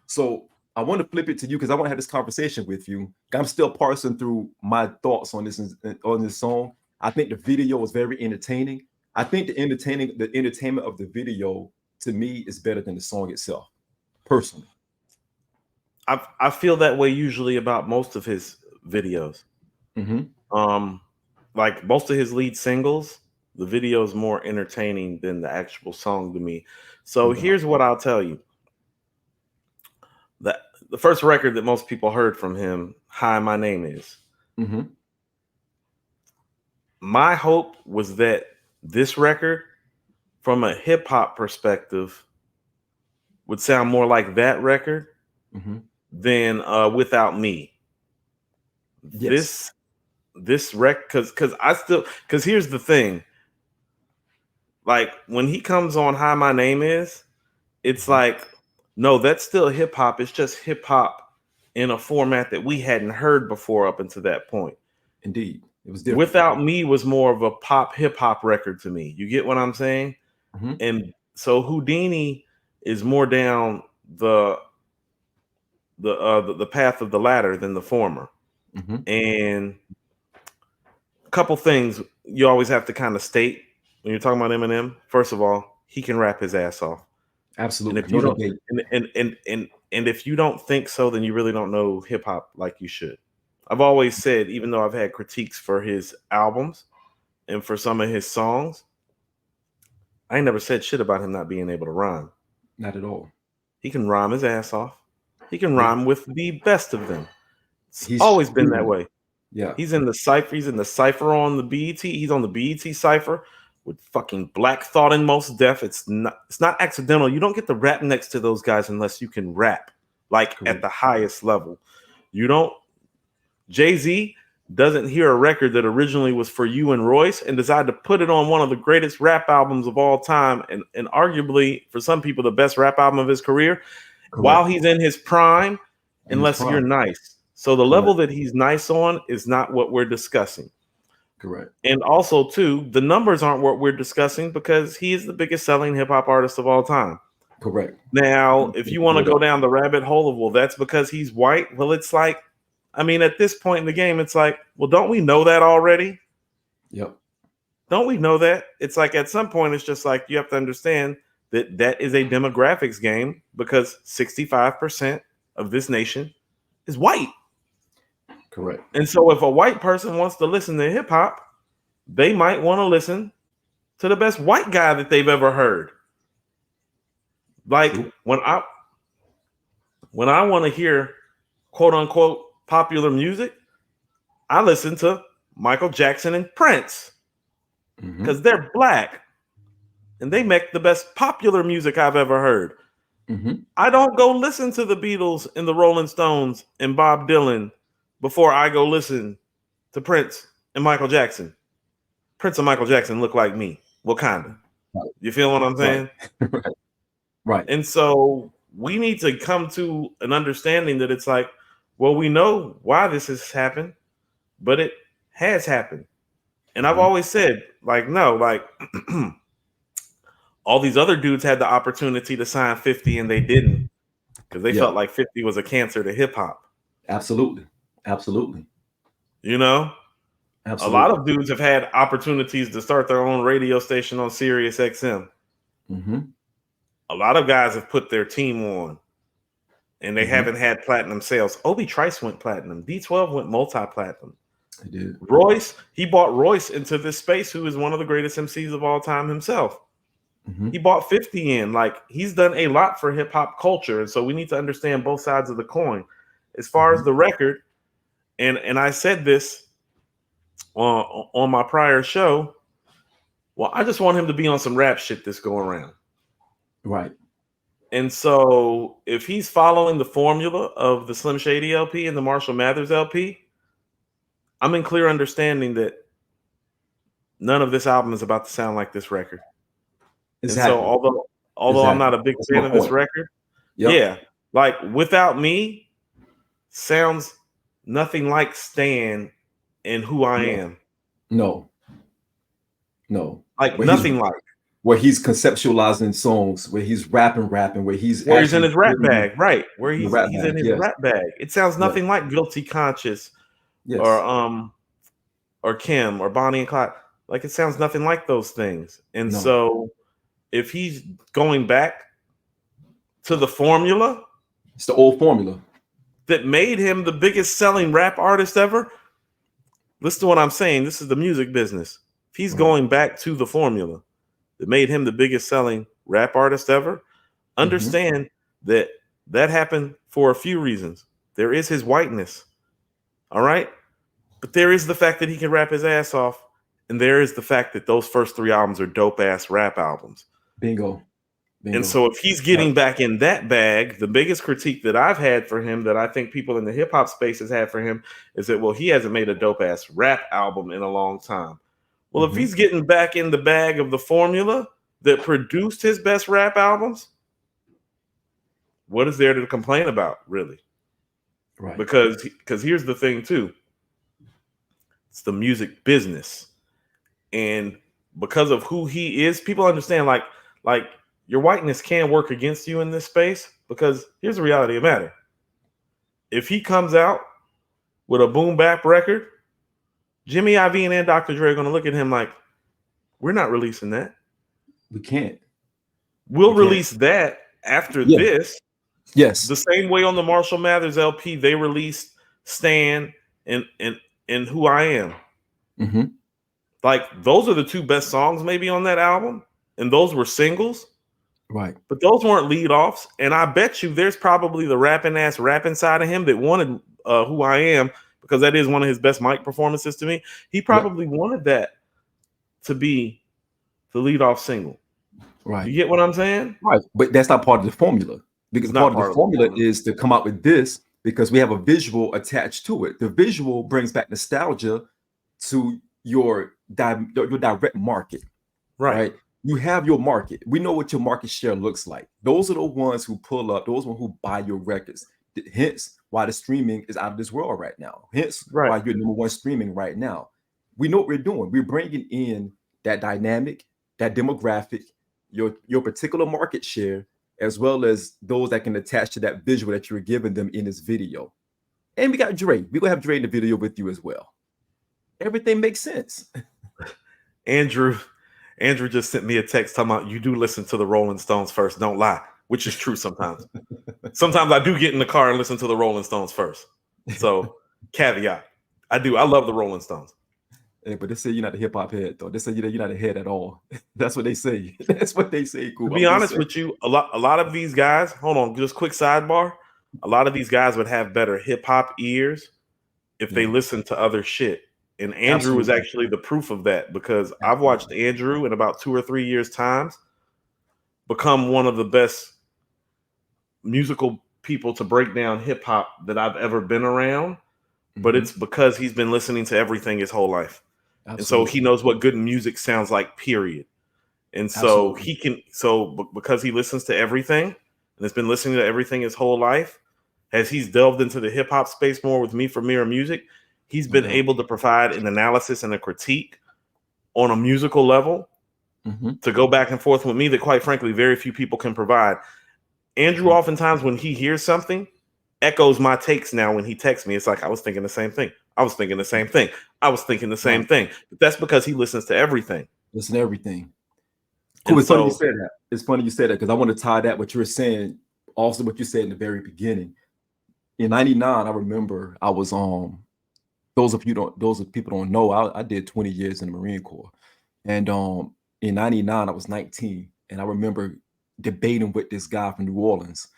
So I want to flip it to you because I want to have this conversation with you. I'm still parsing through my thoughts on this song. I think the video was very entertaining. I think the entertainment of the video to me is better than the song itself, personally. I feel that way usually about most of his videos. Like most of his lead singles, the video is more entertaining than the actual song to me. So here's what I'll tell you. The first record that most people heard from him, Hi, My Name Is. My hope was that this record, from a hip hop perspective, would sound more like that record than Without Me. Yes. This record, because here's the thing. Like when he comes on Hi, My Name Is, it's like, no, that's still hip hop. It's just hip hop in a format that we hadn't heard before up until that point. Indeed. It was different. Without Me was more of a pop hip hop record to me. You get what I'm saying? And so Houdini is more down the path of the latter than the former. And a couple things you always have to kind of state when you're talking about Eminem. First of all, he can rap his ass off. Absolutely. And if you don't, and if you don't think so, then you really don't know hip hop like you should. I've always said, even though I've had critiques for his albums and for some of his songs, I ain't never said shit about him not being able to rhyme. Not at all. He can rhyme his ass off. He can rhyme with the best of them. He's always been that way. Yeah. He's in the cypher. He's in the cypher on the BET. He's on the BET cypher with fucking Black Thought and Most Def. It's not accidental. You don't get to rap next to those guys unless you can rap like at the highest level. You don't. Jay-Z doesn't hear a record that originally was for you and Royce and decide to put it on one of the greatest rap albums of all time and arguably for some people the best rap album of his career while he's in his prime, unless you're nice. So the level that he's nice on is not what we're discussing. Correct. And also, too, the numbers aren't what we're discussing because he is the biggest selling hip hop artist of all time. Correct. Now, if you want to go down the rabbit hole of, well, that's because he's white. Well, it's like, I mean, at this point in the game, it's like, well, don't we know that already? Yep. Don't we know that? It's like at some point, it's just like you have to understand that that is a demographics game because 65% of this nation is white. Correct. And so if a white person wants to listen to hip hop, they might want to listen to the best white guy that they've ever heard. Like when I want to hear quote unquote popular music, I listen to Michael Jackson and Prince because they're black and they make the best popular music I've ever heard. I don't go listen to the Beatles and the Rolling Stones and Bob Dylan before I go listen to Prince and Michael Jackson. Prince and Michael Jackson look like me. Wakanda. You feel what I'm saying? Right. And so we need to come to an understanding that it's like, well, we know why this has happened, but it has happened. And I've always said, like, no, like all these other dudes had the opportunity to sign 50 and they didn't because they felt like 50 was a cancer to hip hop. Absolutely. Absolutely. You know? Absolutely. A lot of dudes have had opportunities to start their own radio station on Sirius XM. A lot of guys have put their team on and they haven't had platinum sales. Obi Trice went platinum. D12 went multi-platinum. I did. Royce, he bought Royce into this space, who is one of the greatest MCs of all time himself. He bought 50 in. Like, he's done a lot for hip hop culture. And so we need to understand both sides of the coin. As far as the record, and I said this on my prior show, well, I just want him to be on some rap shit this go around. Right. And so if he's following the formula of the Slim Shady LP and the Marshall Mathers LP, I'm in clear understanding that none of this album is about to sound like this record. Exactly. And so although I'm not a big fan of this record, like Without Me sounds nothing like Stan and Who I No, Am. no, no. Like Where he's nothing like. where he's conceptualizing songs, where he's rapping, where he's Where he's in actually his rap putting bag, right? Where in the rap he's in bag. his Yes, rap bag. It sounds yes, nothing like Guilty Conscious yes. or Kim or Bonnie and Clyde. Like it sounds nothing like those things. And No, so if he's going back to the formula it's the old formula. that made him the biggest selling rap artist ever, listen to what I'm saying. This is the music business. If he's Right. going back to the formula that made him the biggest selling rap artist ever, Hmm. understand that that happened for a few reasons. There is his whiteness, all right? But there is the fact that he can rap his ass off, and there is the fact that those first 3 albums are dope ass rap albums. Bingo, And bingo. so if he's getting back in that bag, the biggest critique that I've had for him, that I think people in the hip hop space has had for him, is that, well, he hasn't made a dope ass rap album in a long time. Well, if Hmm. he's getting back in the bag of the formula that produced his best rap albums, what is there to complain about, really? Right. Because here's the thing too, it's the music business, and because of who he is, people understand like your whiteness can work against you in this space. Because here's the reality of the matter: if he comes out with a boom bap record, Jimmy Iovine and Dr. Dre are going to look at him like, we're not releasing that. We can't. We'll We can't. release that after Yeah. this. Yes. The same way on the Marshall Mathers LP, they released Stan and Who I Am. Hmm. Like those are the 2 best songs maybe on that album, and those were singles, Right. but those weren't lead offs. And I bet you there's probably the rapping side of him that wanted Who I Am, because that is one of his best mic performances to me. He Yep. probably wanted that to be the lead off single. Right. You get what I'm saying? Right. But that's not part of the formula, because It's not part of the part of the formula formula. is to come out with this because we have a visual attached to it. The visual brings back nostalgia to your direct market, Right. right? You have your market. We know what your market share looks like. Those are the ones who pull up, those ones who buy your records. Hence why the streaming is out of this world right now. Hence Right. why you're number one streaming right now. We know what we're doing. We're bringing in that dynamic, that demographic, your particular market share, as well as those that can attach to that visual that you're giving them in this video. And we got Dre. We're gonna have Dre in the video with you as well. Everything makes sense. Andrew just sent me a text talking about, you do listen to the Rolling Stones first, don't lie, which is true sometimes. Sometimes I do get in the car and listen to the Rolling Stones first. So caveat, I do. I love the Rolling Stones. Hey, but they say you're not a hip hop head, though. They say you're not a head at all. That's what they say. That's what they say, To Cool. be I'm just honest saying. with you, a lot of these guys, hold on, just quick sidebar. A lot of these guys would have better hip hop ears if they Yeah, listened to other shit. And Andrew is absolutely. actually the proof of that, because I've watched Absolutely. Andrew in about 2 or 3 years' times become one of the best musical people to break down hip hop that I've ever been around. But Hmm. it's because he's been listening to everything his whole life. And so he Absolutely. knows what good music sounds like, period. And so Absolutely. he can, so because he listens to everything and has been listening to everything his whole life, as he's delved into the hip hop space more with me for Mirror Music, he's No been doubt. able to provide an analysis and a critique on a musical level Hmm. to go back and forth with me that, quite frankly, very few people can provide. Andrew, oftentimes when he hears something, echoes my takes now when he texts me. It's like, I was thinking the same thing. I was thinking the same thing. I was thinking the same Right. thing. But that's because he listens to everything. Listen to everything. Cool. And It's funny you so, said that. It's funny you said that because I want to tie that what you were saying, also what you said in the very beginning. In '99, I remember I was those of people don't know, I did 20 years in the Marine Corps. And in '99, I was 19. And I remember debating with this guy from New Orleans.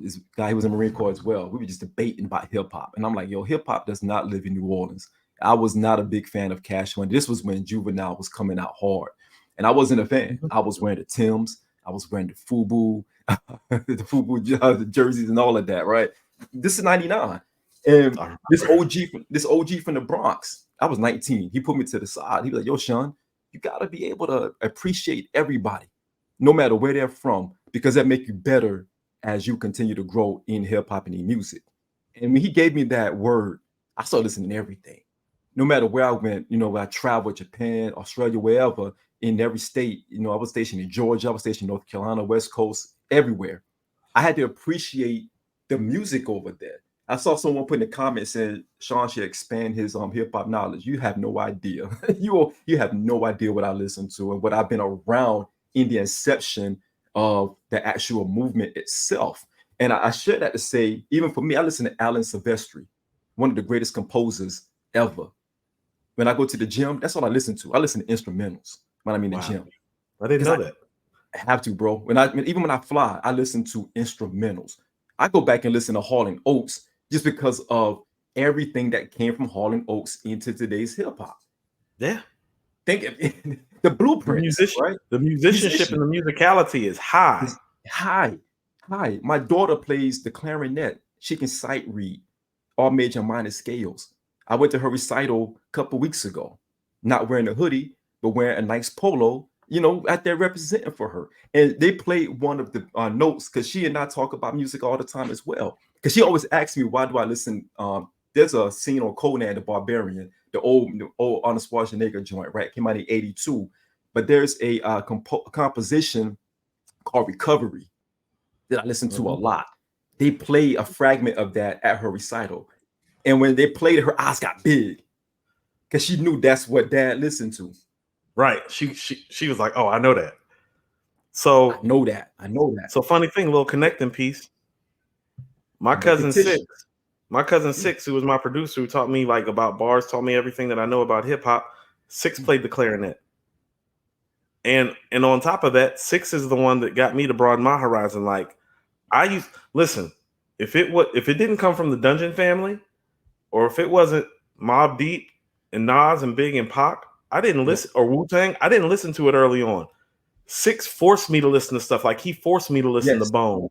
This guy, he was in the Marine Corps as well. We were just debating about hip hop. And I'm like, yo, hip hop does not live in New Orleans. I was not a big fan of Cash Money. This was when Juvenile was coming out hard. And I wasn't a fan. Mhm. I was wearing the Timbs, I was wearing the FUBU, the FUBU the jerseys and all of that, right? This is '99. And I this OG from the Bronx, I was 19. He put me to the side. He was like, yo, Sean, you gotta be able to appreciate everybody, no matter where they're from, because that make you better as you continue to grow in hip hop and in music. And when he gave me that word, I started listening to everything. No matter where I went, when I traveled, Japan, Australia, wherever, in every state, I was stationed in Georgia, I was stationed in North Carolina, West Coast, everywhere. I had to appreciate the music over there. I saw someone put in the comments saying Sean should expand his hip hop knowledge. You have no idea. you have no idea what I listen to and what I've been around in the inception of the actual movement itself. And I share that to say, even for me, I listen to Alan Silvestri, one of the greatest composers ever. When I go to the gym, that's all I listen to. I listen to instrumentals when I'm in the gym. I didn't know that. I have to, bro. Even when I fly, I listen to instrumentals. I go back and listen to Hall & Oates just because of everything that came from Hall & Oates into today's hip hop. Yeah. Think of it, the blueprint, right? The musicianship and the musicality is high. It's high. My daughter plays the clarinet. She can sight read all major minor scales. I went to her recital a couple weeks ago, not wearing a hoodie, but wearing a nice polo, out there representing for her. And they played one of the notes, because she and I talk about music all the time as well. Because she always asks me, why do I listen? There's a scene on Conan the Barbarian, the old Arnold Schwarzenegger joint, right? Came out in '82. But there's a composition called Recovery that I listen to a lot. They play a fragment of that at her recital. And when they played it, her eyes got big because she knew that's what Dad listened to. Right. She was like, oh, I know that. So I know that. So funny thing, little connecting piece. My cousin Six, who was my producer, who taught me like about bars, taught me everything that I know about hip hop. Six played the clarinet. And on top of that, Six is the one that got me to broaden my horizon. Like listen, if it didn't come from the Dungeon family, or if it wasn't Mobb Deep and Nas and Big and Pac, I didn't listen, or Wu-Tang, I didn't listen to it early on. Six forced me to listen to stuff. Like he forced me to listen to Bone,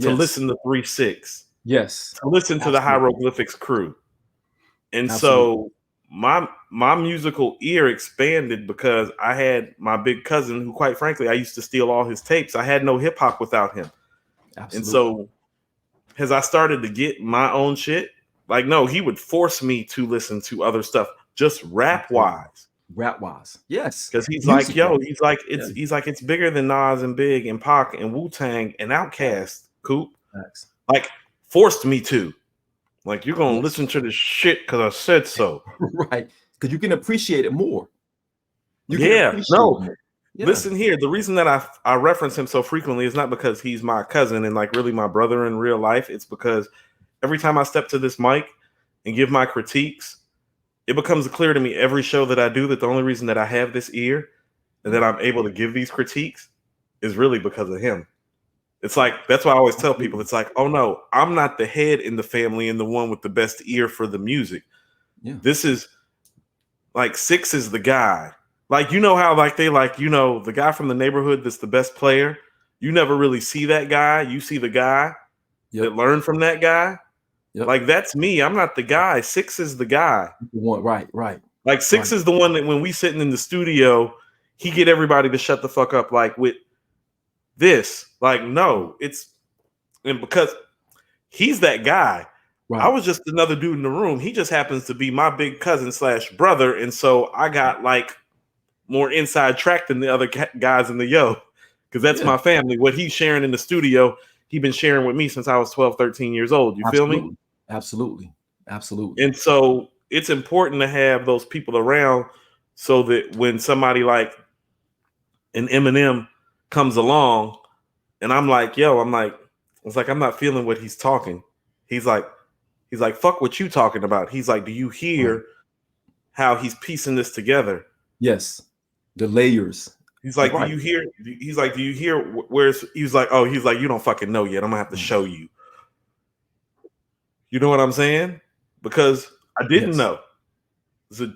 to listen to 3-6, to listen to the Hieroglyphics crew. And so my musical ear expanded because I had my big cousin, who quite frankly, I used to steal all his tapes. I had no hip hop without him. Absolutely. And so as I started to get my own shit, like, no, he would force me to listen to other stuff, just rap wise. Yes. Because he's like, yo, he's like, it's bigger than Nas and Big and Pac and Wu-Tang and Outkast, Coop. Like, forced me to. Like, you're gonna listen to this shit because I said so. Right. Because you can appreciate it more. Listen here. The reason that I reference him so frequently is not because he's my cousin and like really my brother in real life. It's because every time I step to this mic and give my critiques, it becomes clear to me every show that I do that the only reason that I have this ear and that I'm able to give these critiques is really because of him. It's like, that's why I always tell people, it's like, oh no, I'm not the head in the family and the one with the best ear for the music. Yeah. This is like, Six is the guy. Like, how like they like, the guy from the neighborhood that's the best player. You never really see that guy. You see the guy that learned from that guy. Yep. Like, that's me. I'm not the guy. Six is the guy. Right. Like, Six is the one that when we sitting in the studio, he get everybody to shut the fuck up. Like, with this, like, no, and because he's that guy. Right. I was just another dude in the room. He just happens to be my big cousin / brother. And so I got like more inside track than the other guys in the because that's my family. What he's sharing in the studio, he been sharing with me since I was 12, 13 years old. You feel me? Absolutely. And so it's important to have those people around so that when somebody like an Eminem comes along and I'm like, I'm not feeling what he's talking. He's like, fuck what you talking about. He's like, do you hear how he's piecing this together? Yes. The layers. He's like, do you hear? He's like, do you hear where's, he's like, you don't fucking know yet. I'm gonna have to show you. You know what I'm saying? Because I didn't know. It's a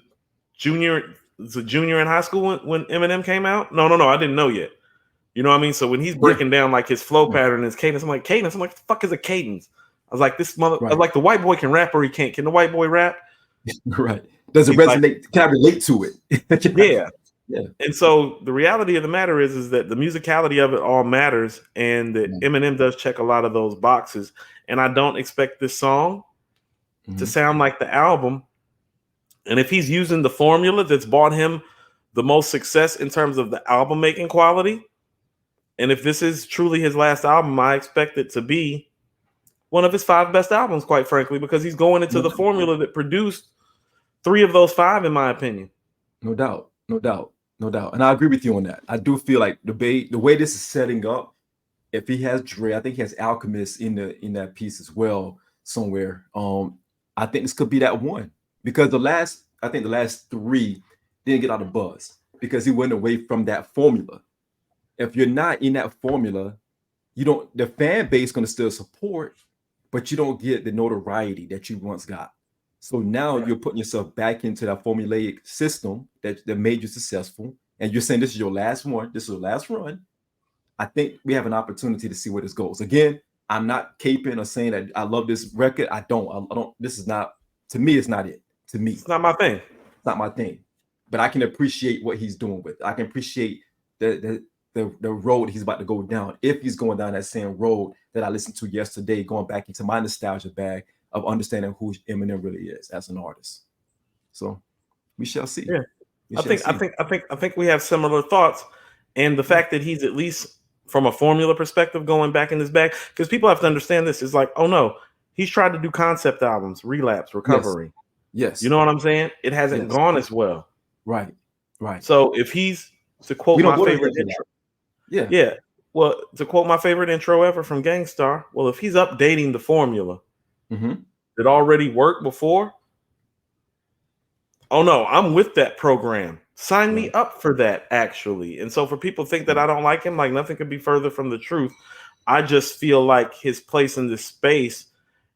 junior in high school when Eminem came out. No, I didn't know yet. You know what I mean? So when he's breaking down like his flow pattern, his cadence, I'm like, cadence. I'm like, the fuck is a cadence? I was like, this mother. I was like, the white boy can rap or he can't. Can the white boy rap? Right. Does it resonate? Like, can I relate to it? Yeah. And so the reality of the matter is that the musicality of it all matters, and that Eminem does check a lot of those boxes. And I don't expect this song to sound like the album. And if he's using the formula that's brought him the most success in terms of the album making quality, and if this is truly his last album, I expect it to be one of his 5 best albums, quite frankly, because he's going into the formula that produced 3 of those 5, in my opinion. No doubt. And I agree with you on that. I do feel like the way this is setting up, if he has Dre, I think he has Alchemist in that piece as well somewhere. I think this could be that one, because the last 3 didn't get out of buzz because he went away from that formula. If you're not in that formula, the fan base going to still support, but you don't get the notoriety that you once got. So now you're putting yourself back into that formulaic system that made you successful, and you're saying this is your last one, this is your last run. I think we have an opportunity to see where this goes. Again, I'm not caping or saying that I love this record. I don't. This is not, to me, it's not it. To me, it's not my thing. It's not my thing. But I can appreciate what he's doing with it. I can appreciate the road he's about to go down, if he's going down that same road that I listened to yesterday, going back into my nostalgia bag of understanding who Eminem really is as an artist. So we shall see. Yeah. I think we have similar thoughts, and the fact that he's at least from a formula perspective going back in his bag, because people have to understand this is like, oh no, he's tried to do concept albums, relapse, recovery. Yes. You know what I'm saying? It hasn't gone as well. Right. So if he's, to quote my favorite intro, well, to quote my favorite intro ever from Gangstar, well, if he's updating the formula that already worked before, oh no, I'm with that program. Sign me up for that, actually. And so for people to think that I don't like him, like, nothing could be further from the truth. I just feel like his place in this space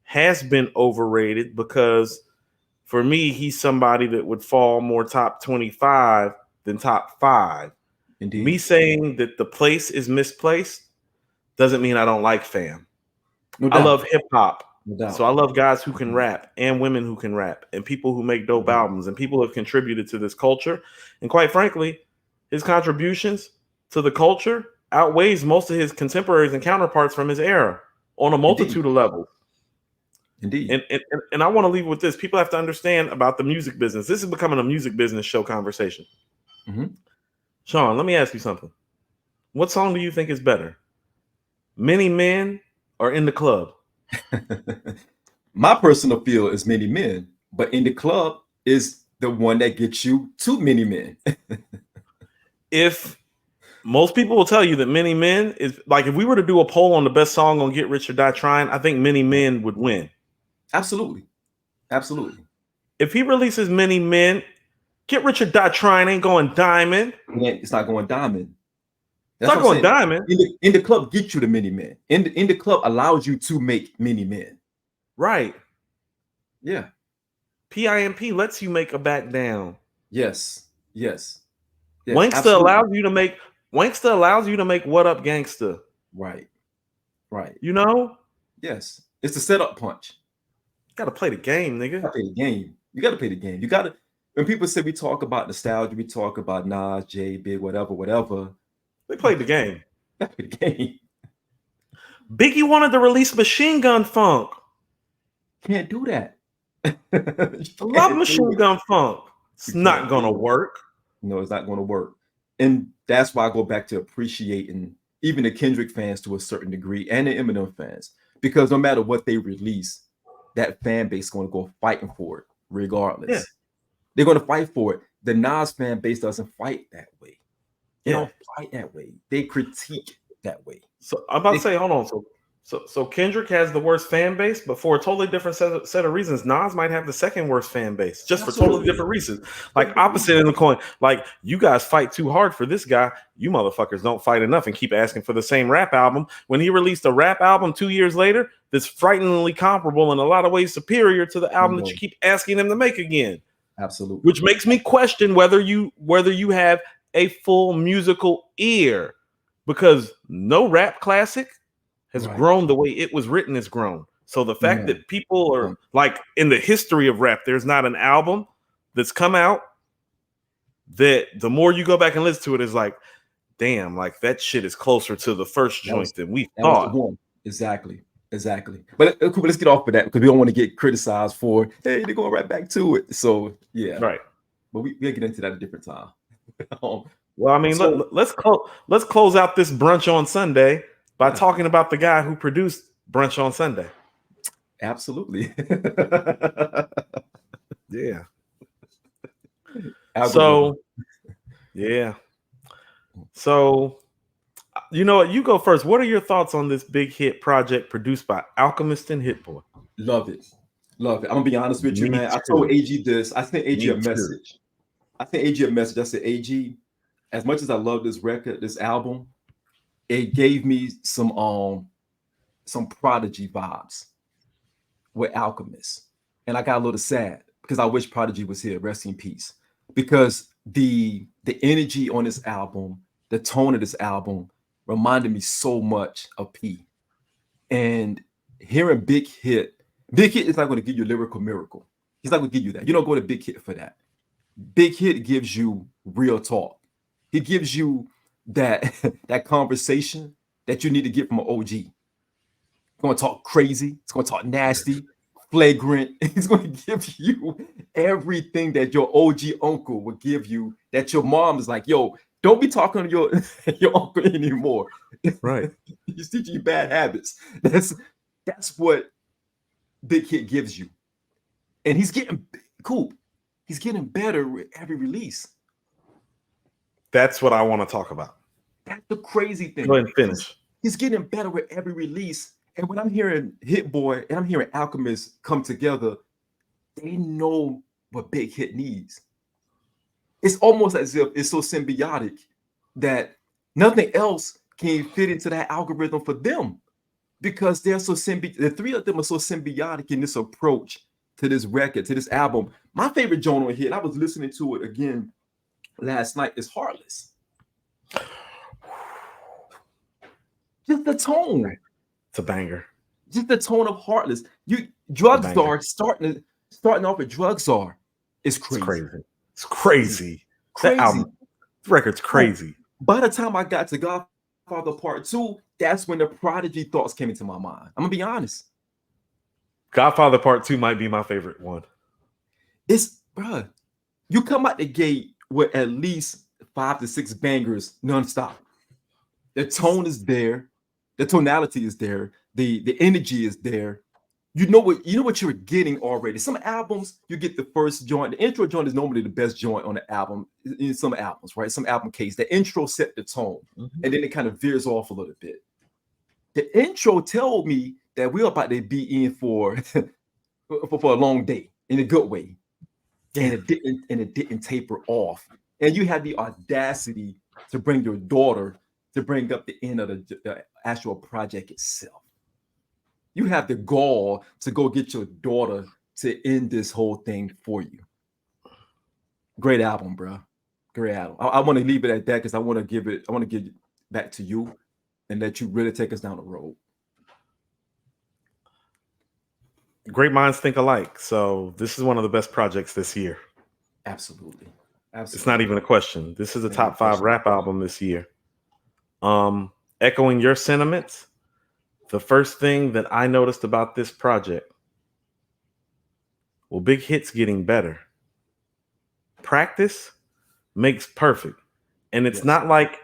has been overrated, because for me, he's somebody that would fall more top 25 than top 5. Indeed. Me saying that the place is misplaced doesn't mean I don't like fam. I love hip hop. So I love guys who can rap, and women who can rap, and people who make dope albums, and people who have contributed to this culture. And quite frankly, his contributions to the culture outweighs most of his contemporaries and counterparts from his era on a multitude of levels. Indeed. And I want to leave with this. People have to understand about the music business. This is becoming a music business show conversation. Sean, let me ask you something. What song do you think is better? Many Men or In the Club? My personal feel is Many Men, but In the Club is the one that gets you to Many Men. If most people will tell you that Many Men is, like, if we were to do a poll on the best song on Get Rich or Die Trying, I think Many Men would win. Absolutely. If he releases Many Men, Get Rich or Die Trying ain't going diamond. It's not going diamond. It's not going diamond. In the Club gets you to Many Men. In the Club allows you to make Many Men. Right. Yeah. PIMP lets you make a Back Down. Yes. Wanksta allows you to make What Up Gangsta. Right. You know? Yes. It's the setup punch. Gotta play the game, nigga. You gotta play the game. You gotta, when people say we talk about nostalgia, we talk about Nas, Jay, Big, whatever. They played the game. They played the game. Biggie wanted to release Machine Gun Funk. Can't do that. I love Machine Gun Funk. It's not gonna work. No, it's not gonna work. And that's why I go back to appreciating even the Kendrick fans to a certain degree, and the Eminem fans, because no matter what they release, that fan base is going to go fighting for it regardless. Yeah. They're going to fight for it. The Nas fan base doesn't fight that way. They don't fight that way. They critique that way. So I'm about to say, hold on. So Kendrick has the worst fan base, but for a totally different set of reasons, Nas might have the second worst fan base, just for totally different reasons. Like opposite in the coin. Like, you guys fight too hard for this guy. You motherfuckers don't fight enough and keep asking for the same rap album. When he released a rap album 2 years later, that's frighteningly comparable in a lot of ways superior to the album that you keep asking him to make again. Absolutely. Which makes me question whether you have a full musical ear, because no rap classic has grown the way it was written has grown. So the fact that people are like, in the history of rap, there's not an album that's come out that the more you go back and listen to it is like, damn, like that shit is closer to the first joint than we thought. Exactly. Exactly. But cool, let's get off of that because we don't want to get criticized for, hey, they're going right back to it. So yeah, Right. but we'll get into that at a different time. um, Well, I mean, so let's close out this brunch on Sunday by yeah, talking about the guy who produced Brunch on Sunday. absolutely. Yeah. Algorithm. So, yeah. So, you know what? You go first. What are your thoughts on this big hit project produced by Alchemist and Hit Boy? Love it. Love it. I'm gonna be honest with you, Me man. I told too. AG this. I sent AG Me a too. message. I sent AG a message. I said, AG, as much as I love this record, this album, it gave me some Prodigy vibes with Alchemist. And I got a little sad because I wish Prodigy was here. Rest in peace. Because the energy on this album, the tone of this album reminded me so much of P. And hearing Big Hit is not going to give you a lyrical miracle. He's not going to give you that. You don't go to Big Hit for that. Big Hit gives you real talk. He gives you that that conversation that you need to get from an OG. He's going to talk crazy. It's going to talk nasty, flagrant. He's going to give you everything that your OG uncle would give you. That your mom is like, yo, don't be talking to your your uncle anymore. Right. He's teaching you bad habits. That's what Big Hit gives you, and he's getting cool. He's getting better with every release. That's what I want to talk about. That's the crazy thing. Go ahead and finish. He's getting better with every release. And when I'm hearing Hit Boy and I'm hearing Alchemist come together, they know what Big Hit needs. It's almost as if it's so symbiotic that nothing else can fit into that algorithm for them because they're so the three of them are so symbiotic in this approach to this record, to this album. My favorite joint on here, and I was listening to it again last night, is Heartless. Just the tone. It's a banger. Just the tone of Heartless. Drug Czar starting off with Drug Czar is crazy. It's crazy. It's crazy. Crazy. That album, the record's crazy. By the time I got to Godfather Part 2, that's when the Prodigy thoughts came into my mind. I'm gonna be honest. Godfather Part 2 might be my favorite one. It's, bruh, you come out the gate with at least 5 to 6 bangers nonstop. The tone is there, the tonality is there, the energy is there. You know what you're getting already. Some albums, you get the first joint. The intro joint is normally the best joint on the album in some albums, right? Some album case. The intro set the tone, and then it kind of veers off a little bit. The intro told me that we're about to be in for a long day in a good way, and it didn't taper off. And you had the audacity to bring your daughter to bring up the end of the actual project itself. You have the gall to go get your daughter to end this whole thing for you. Great album, bro. Great album. I want to leave it at that because I want to give it back to you and let you really take us down the road. Great minds think alike. So this is one of the best projects this year. Absolutely. It's not even a question. This is a top 5 rap album this year. Echoing your sentiments, the first thing that I noticed about this project, well, Big Hit's getting better. Practice makes perfect. And it's not like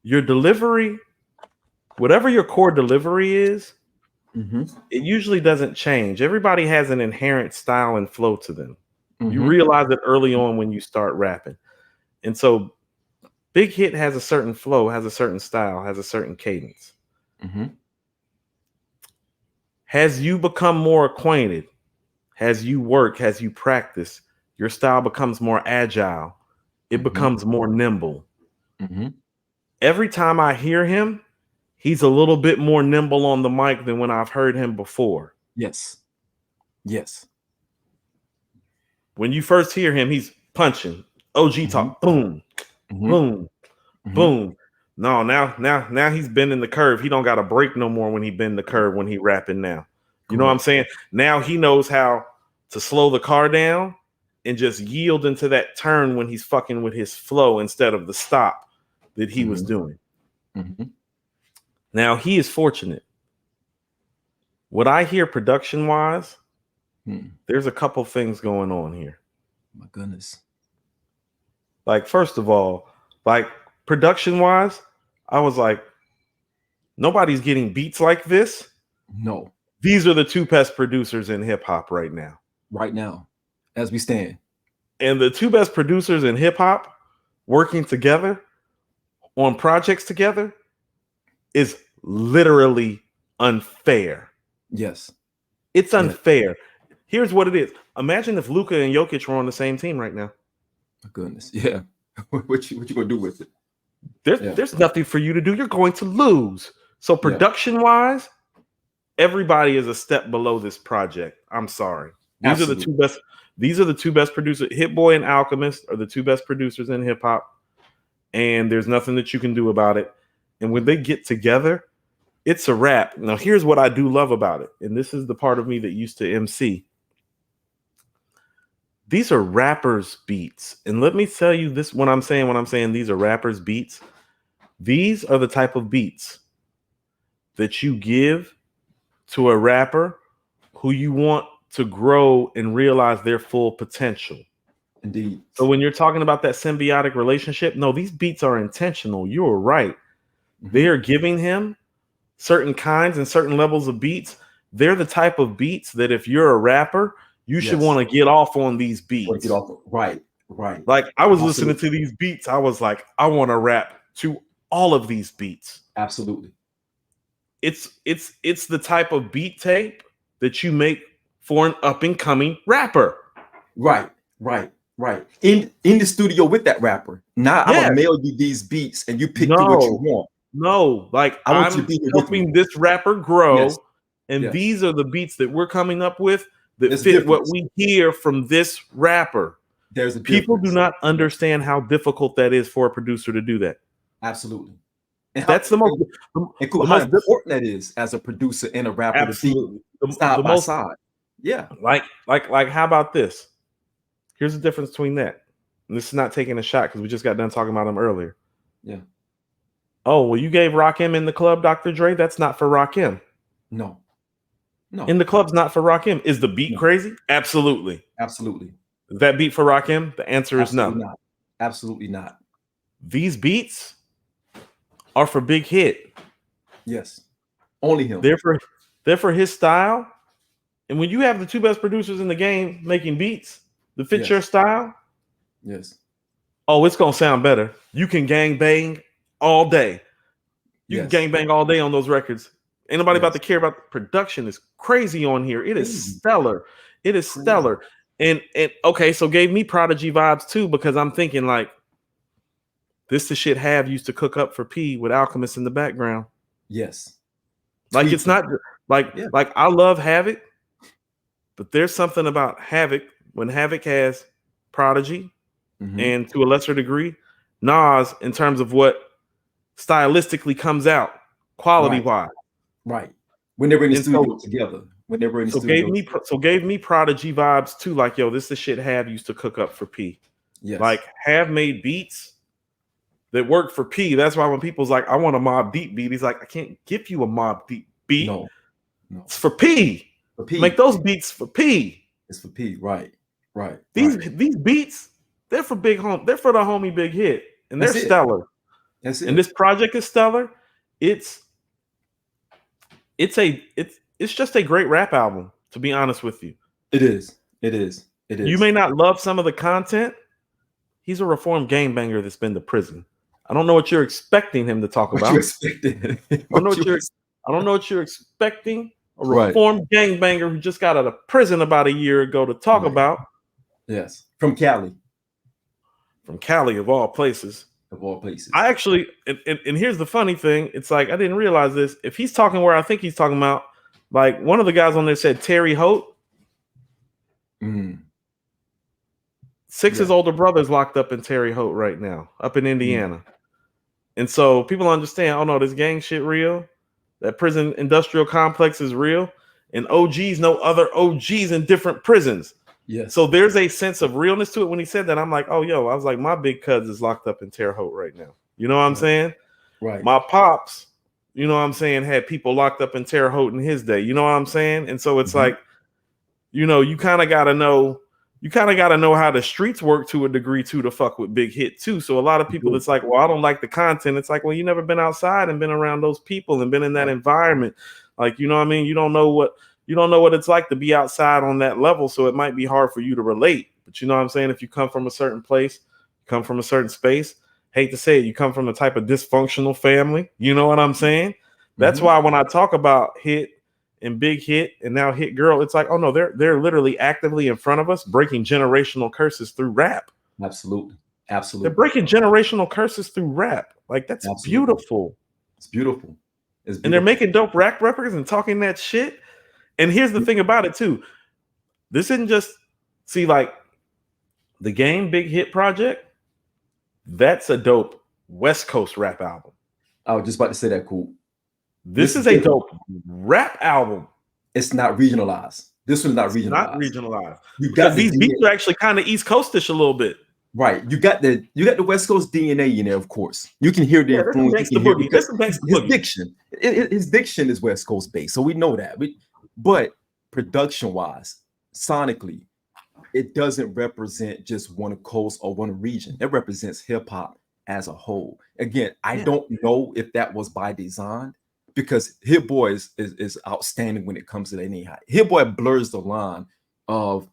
your delivery, whatever your core delivery is, it usually doesn't change. Everybody has an inherent style and flow to them. You realize it early on when you start rapping. And so Big Hit has a certain flow, has a certain style, has a certain cadence. As you become more acquainted, as you work, as you practice, your style becomes more agile. It becomes more nimble. Every time I hear him, he's a little bit more nimble on the mic than when I've heard him before. Yes. When you first hear him, he's punching. OG talk, boom, boom, boom. No, now he's bending the curve. He don't got to break no more when he bend the curve when he rapping now. You know what I'm saying? Now he knows how to slow the car down and just yield into that turn when he's fucking with his flow instead of the stop that he was doing. Now he is fortunate. What I hear production wise, there's a couple things going on here. My goodness. Like, first of all, like production wise, I was like, nobody's getting beats like this. No. These are the two best producers in hip hop right now. Right now, as we stand. And the two best producers in hip hop working together on projects together is literally unfair. Yes. It's unfair. Yeah. Here's what it is. Imagine if Luka and Jokic were on the same team right now. My goodness. Yeah. what you gonna do with it? There's nothing for you to do. You're going to lose. So production-wise, everybody is a step below this project. I'm sorry. These are the two best. These are the two best producers. Hit Boy and Alchemist are the two best producers in hip hop, and there's nothing that you can do about it. And when they get together, it's a wrap. Now, here's what I do love about it, and this is the part of me that used to MC. These are rappers' beats, and let me tell you this: when I'm saying these are rappers' beats, these are the type of beats that you give to a rapper who you want to grow and realize their full potential. Indeed. So when you're talking about that symbiotic relationship, no, these beats are intentional. You are right. They are giving him certain kinds and certain levels of beats. They're the type of beats that if you're a rapper, you should want to get off on these beats. Get off. Right. Like I was listening to these beats. I was like, I want to rap to all of these beats. Absolutely. It's the type of beat tape that you make for an up and coming rapper. Right. In the studio with that rapper. Now I'm gonna mail you these beats and you pick what you want. No, like I'm helping this rapper grow, and these are the beats that we're coming up with that fit what we hear from this rapper. There's a people do not understand how difficult that is for a producer to do that. Absolutely. And that's the most important that is as a producer and a rapper. Absolutely. Side by side. Yeah. Like how about this? Here's the difference between that. And this is not taking a shot because we just got done talking about him earlier. Yeah. Oh, well, you gave Rakim In the Club, Dr. Dre. That's not for Rakim. No. In the Club's not for Rakim. Is the beat crazy? Absolutely. Is that beat for Rakim? The answer is no. Not. Absolutely not. These beats are for Big Hit. Yes. Only him. They're for his style. And when you have the two best producers in the game making beats that fit your style, oh, it's gonna sound better. You can gang bang all day. You can gang bang all day on those records. Ain't nobody about to care about the production. Is crazy on here. It is stellar. It is stellar. And okay, so gave me Prodigy vibes too, because I'm thinking like this the shit Have used to cook up for P with Alchemist in the background. Yes. Like it's not like I love Havoc, but there's something about Havoc when Havoc has Prodigy and to a lesser degree Nas in terms of what stylistically comes out quality wise. Right. When they were in the studio together. When they were in the studio. Gave me Prodigy vibes too. Like, yo, this is the shit Have used to cook up for P. Yes. Like Have made beats that work for P. That's why when people's like, I want a Mobb Deep beat, he's like, I can't give you a Mobb Deep beat. No. It's for P. Make those beats for P. It's for P. Right. These beats, they're for They're for the homie Big Hit, and they're stellar. That's it. And this project is stellar. It's just a great rap album, to be honest with you. It is. You may not love some of the content. He's a reformed gangbanger that's been to prison. I don't know what you're expecting him to talk about. I don't know what you're expecting. A reformed gangbanger who just got out of prison about a year ago to talk about. Yes. From Cali. From Cali, of all places. I actually, and here's the funny thing. It's like, I didn't realize this. If he's talking where I think he's talking about, like one of the guys on there said Terry Holt. Six's older brother's locked up in Terry Holt right now, up in Indiana. And so people understand, oh no, this gang shit real. That prison industrial complex is real. And OGs know other OGs in different prisons. Yes. So there's a sense of realness to it. When he said that, I'm like, oh, yo, I was like, my big cuz is locked up in Terre Haute right now. You know what I'm saying? Right. My pops you know what I'm saying, had people locked up in Terre Haute in his day. You know what I'm saying? And so it's like, you know, you kind of got to know how the streets work to a degree too to fuck with Big Hit too. So a lot of people, it's like, well, I don't like the content. It's like, well, you never been outside and been around those people and been in that environment. Like, you know what I mean? You don't know what it's like to be outside on that level. So it might be hard for you to relate. But you know what I'm saying? If you come from a certain place, come from a certain space, hate to say it, you come from a type of dysfunctional family. You know what I'm saying? That's why when I talk about Hit and Big Hit and now Hit Girl, it's like, oh no, they're literally actively in front of us breaking generational curses through rap. Absolutely. They're breaking generational curses through rap. Like, that's beautiful. It's beautiful. And they're making dope rap records and talking that shit. And here's the thing about it too. This isn't just, see, like the Game Big Hit project, that's a dope West Coast rap album. I was just about to say that, cool. This is a dope rap album. It's not regionalized. This one's not regionalized. Not regionalized. You got these beats are actually kind of East Coastish a little bit. Right. You got the West Coast DNA in there, of course. You can hear the influence. His diction is West Coast based, so we know that. But production-wise, sonically, it doesn't represent just one coast or one region. It represents hip-hop as a whole. Again, I don't know if that was by design, because Hit Boy is outstanding when it comes to that anyhow. Hit Boy blurs the line of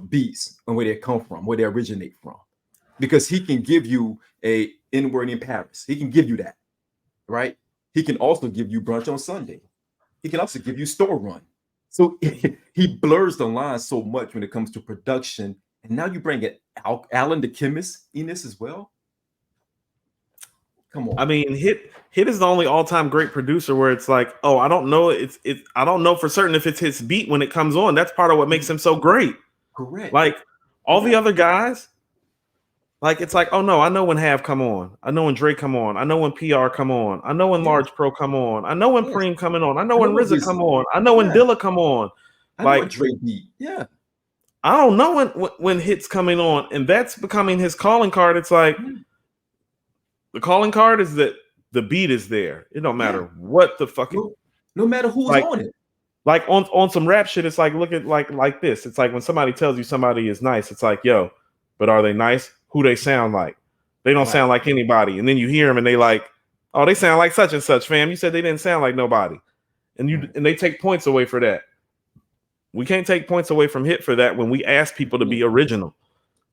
beats and where they come from, where they originate from. Because he can give you a N-word in Paris. He can give you that, right? He can also give you Brunch on Sunday. He can also give you Store Run. So he blurs the line so much when it comes to production. And now you bring it Alan the Chemist in this as well. Come on. I mean, Hit is the only all-time great producer where it's like, oh, I don't know. I don't know for certain if it's his beat when it comes on. That's part of what makes him so great. Correct. Like all the other guys, like it's like, oh no, I know when Have come on. I know when Drake come on. I know when PR come on. I know when Large Pro come on. I know when Preem coming on. I know when RZA come on. I know when Dilla come on. Like Drake beat. Yeah. I don't know when Hit's coming on, and that's becoming his calling card. It's like the calling card is that the beat is there. It don't matter what the fucking no matter who's on it. Like on some rap shit, it's like, look at like this. It's like when somebody tells you somebody is nice, it's like, yo, but are they nice? Who they sound like? They don't sound like anybody. And then you hear them and they like, oh, they sound like such and such, fam. You said they didn't sound like nobody. And they take points away for that. We can't take points away from Hit for that when we ask people to be original.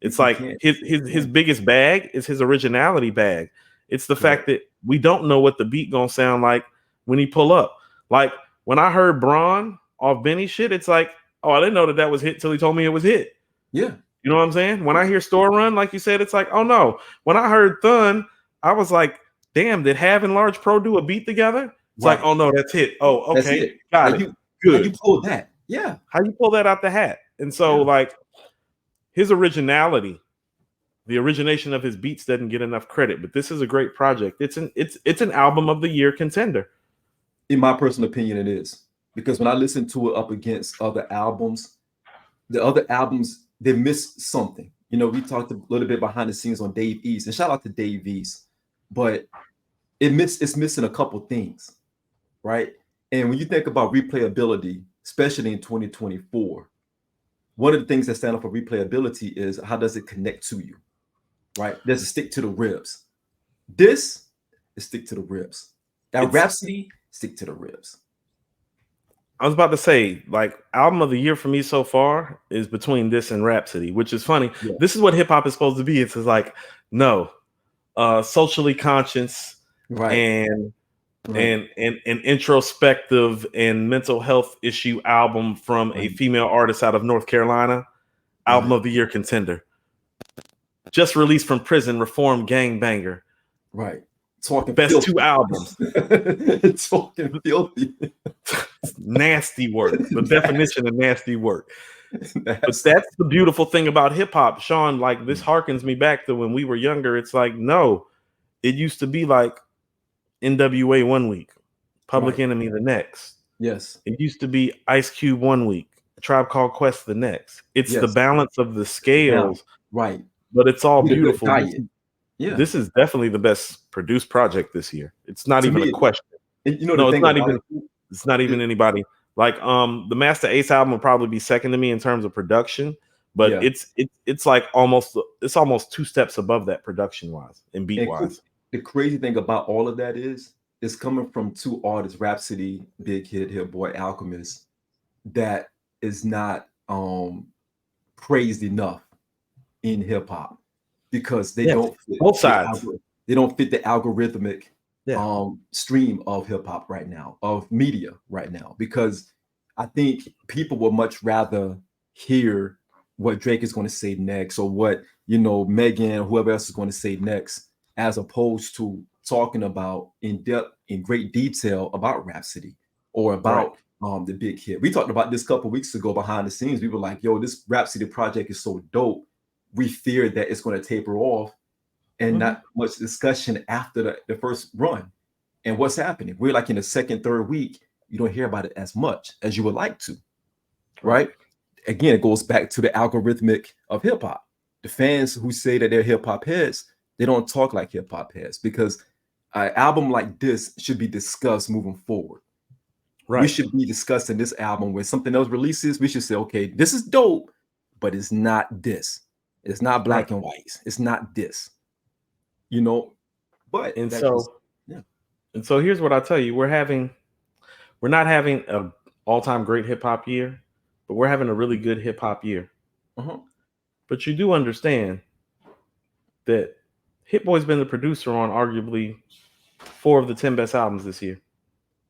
It's like his biggest bag is his originality bag. It's the fact that we don't know what the beat gonna sound like when he pull up. Like when I heard Braun off Benny shit, it's like, oh, I didn't know that was Hit till he told me it was Hit. Yeah. You know what I'm saying? When I hear Store Run, like you said, it's like, oh no. When I heard Thun, I was like, damn, did Have and Large Pro do a beat together? It's like, oh no, that's Hit. Oh, okay. Got it. Good. How you pull that? Yeah. How you pull that out the hat? And so like his originality, the origination of his beats doesn't get enough credit, but this is a great project. It's an album of the year contender. In my personal opinion, it is. Because when I listen to it up against other albums, the other albums, they miss something. You know, we talked a little bit behind the scenes on Dave East, and shout out to Dave East, but it's missing a couple things, right? And when you think about replayability, especially in 2024, one of the things that stand up for replayability is how does it connect to you, right? Does it stick to the ribs? This is stick to the ribs. That Rhapsody, stick to the ribs. I was about to say, like, album of the year for me so far is between this and Rhapsody, which is funny. Yeah. This is what hip hop is supposed to be. It's like, no, socially conscious and introspective and mental health issue album from a female artist out of North Carolina. Album of the year contender. Just released from prison, Reform Gangbanger. Right. Talking best filthy. 2 albums. Talking filthy. Nasty work. The definition of nasty work. But that's the beautiful thing about hip hop, Sean. Like, this harkens me back to when we were younger. It's like, no, it used to be like NWA one week, Public Enemy the next. Yes. It used to be Ice Cube one week, Tribe Called Quest the next. It's the balance of the scales. Right. But it's all beautiful. Yeah. This is definitely the best produced project this year. It's not even a question. And you know the No, it's thing not about even. it, It's not even anybody. Like the Master Ace album will probably be second to me in terms of production, but yeah. it's like almost two steps above that production wise and beat And cool. wise. The crazy thing about all of that is it's coming from two artists, Rhapsody, Big Hit Boy, Alchemist, that is not praised enough in hip hop because they Yes, don't fit both the sides. they don't fit the algorithmic Yeah, stream of hip hop right now, of media right now. Because I think people would much rather hear what Drake is going to say next, or what Megan, whoever else is going to say next, as opposed to talking about in depth, in great detail about Rhapsody or right. about the Big Hit. We talked about this a couple weeks ago behind the scenes. We were like, "Yo, this Rhapsody project is so dope." We feared that it's going to taper off and Mm-hmm. not much discussion after the first run. And what's happening? We're like in the second, third week. You don't hear about it as much as you would like to, Right. right? Again, it goes back to the algorithmic of hip hop. The fans who say that they're hip hop heads, they don't talk like hip hop heads, because an album like this should be discussed moving forward. We Right. should be discussing this album when something else releases. We should say, okay, this is dope, but it's not this. It's not Right. black and white. It's not this. You know, but And that's just so yeah. and so here's what I tell you: we're not having a all time great hip hop year, but we're having a really good hip hop year. Uh-huh. But you do understand that Hit Boy's been the producer on arguably 4 of the 10 best albums this year,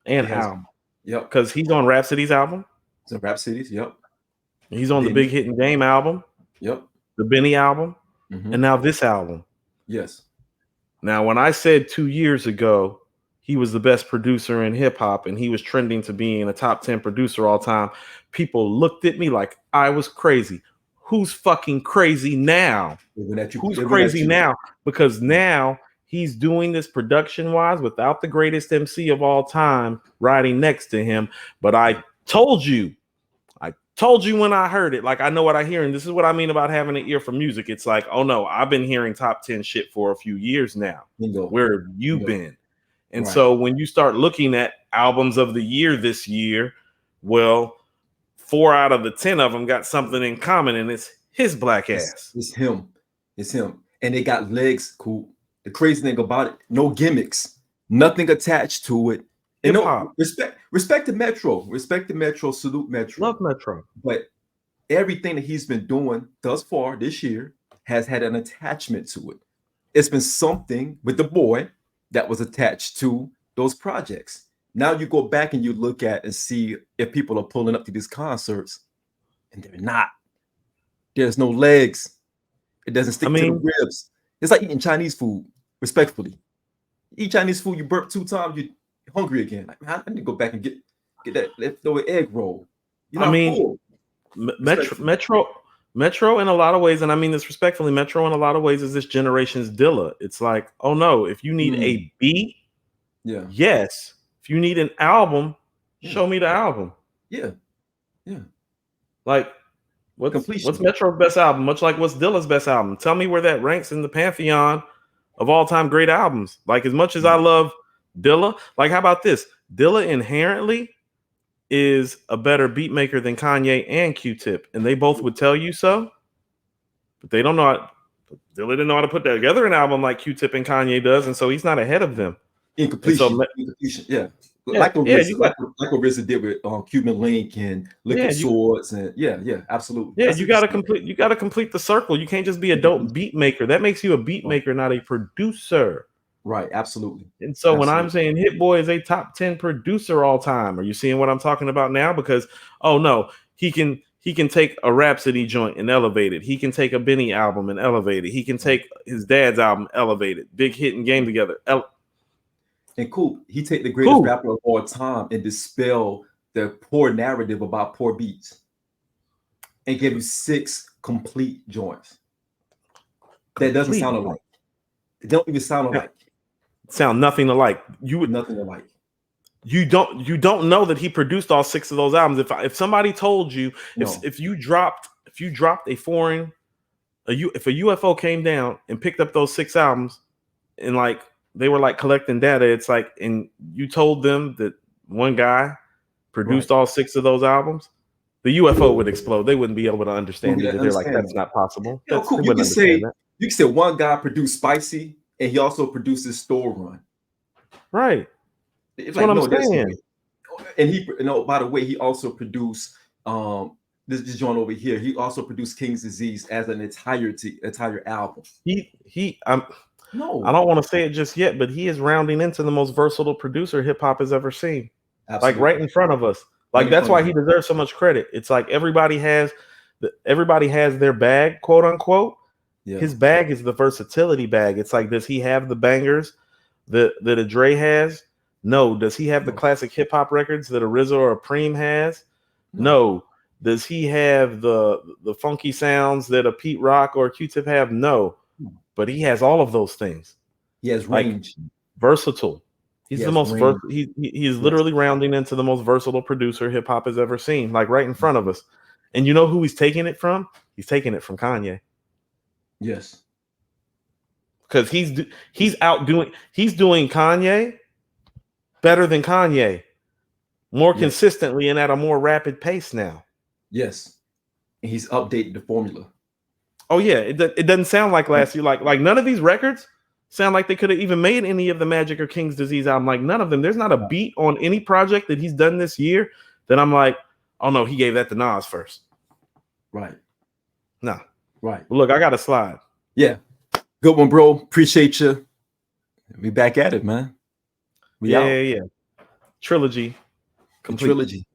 He and has album yep. because he's on Rhapsody's album, Some rap cities, yep. he's on the Big Benny, Hit and Game album, yep. the Benny album, Hmm. and now this album. Yes. Now, when I said 2 years ago he was the best producer in hip hop and he was trending to being a top 10 producer all time, people looked at me like I was crazy. Who's fucking crazy now? They went at you. Who's They went at crazy you. now? Because now he's doing this production wise without the greatest MC of all time riding next to him. But I told you when I heard it, like I know what I hear. And this is what I mean about having an ear for music. It's like, oh no, I've been hearing top 10 shit for a few years now. Bingo. Where have you Bingo. been? And Right. so when you start looking at albums of the year this year, well, 4 out of the 10 of them got something in common, and it's his black ass. It's him. It's him. And they got legs. Cool. The crazy thing about it, no gimmicks, nothing attached to it. And Hip no hop. respect the Metro. Respect the Metro. Salute Metro. Love Metro. But everything that he's been doing thus far this year has had an attachment to it. It's been something with the boy that was attached to those projects. Now you go back and you look at and see if people are pulling up to these concerts, and they're not. There's no legs. It doesn't stick to the ribs. It's like eating Chinese food, respectfully. Eat Chinese food, you burp 2 times, you're hungry again. Like, man, I need to go back and get that leftover egg roll. You're not full. Metro in a lot of ways, and I mean this respectfully, Metro in a lot of ways is this generation's Dilla. It's like, oh no, if you need a beat, yes. If you need an album, show me the album. Yeah. Like, what's Metro's best album? Much like what's Dilla's best album? Tell me where that ranks in the pantheon of all-time great albums. Like, as much as I love Dilla, like, how about this? Dilla inherently is a better beat maker than Kanye and Q-Tip, and they both would tell you so, but they don't know how, Dilla didn't know how to put together an album like Q-Tip and Kanye does, and so he's not ahead of them. Incompletion, yeah. Like what RZA did with Cuban Link and Liquid Swords, and absolutely. Yeah, you gotta complete the circle. You can't just be a dope beat maker. That makes you a beat maker, not a producer. Right, absolutely. And so when I'm saying Hit Boy is a top 10 producer all time, are you seeing what I'm talking about now? Because oh no, he can take a Rhapsody joint and elevate it. He can take a Benny album and elevate it. He can take his dad's album, elevate it. Big Hit and Game together. And cool, he take the greatest rapper of all time and dispel the poor narrative about poor beats, and give you 6 complete joints. That doesn't sound alike. It don't even sound alike. Sound nothing alike. Nothing alike. You don't know that he produced all 6 of those albums. If somebody told you, if you dropped a foreign, if a UFO came down and picked up those 6 albums in like they were like collecting data. It's like, and you told them that one guy produced all 6 of those albums, the UFO would explode. They wouldn't be able to understand either. They're like, that's not possible. You know, They cool. wouldn't understand that. You can say one guy produced Spicy, and he also produces Store Run. Right. It's That's like, what I'm saying. And he, by the way, he also produced this joint over here. He also produced King's Disease as an entire album. No, I don't want to say it just yet, but he is rounding into the most versatile producer hip hop has ever seen. Absolutely. Like right in front of us. Like that's why he deserves so much credit. It's like everybody has their bag, quote unquote. Yeah. His bag is the versatility bag. It's like, does he have the bangers that a Dre has? No. Does he have the classic hip hop records that a RZA or a Preem has? No. Does he have the funky sounds that a Pete Rock or a Q-Tip have? No. But he has all of those things. He has range. Like, versatile. He's the most he is literally rounding into the most versatile producer hip hop has ever seen, like right in front of us. And you know who he's taking it from? He's taking it from Kanye. Yes. Because he's doing Kanye better than Kanye, more consistently and at a more rapid pace now. Yes. And he's updated the formula. Oh yeah, it doesn't sound like last year. Like none of these records sound like they could have even made any of the Magic or King's Disease album. Like none of them. There's not a beat on any project that he's done this year that I'm like, oh no, he gave that to Nas first. Right. No. Right. Well, look, I got a slide. Yeah. Good one, bro. Appreciate you. We back at it, man. Yeah. Trilogy. Complete. Trilogy.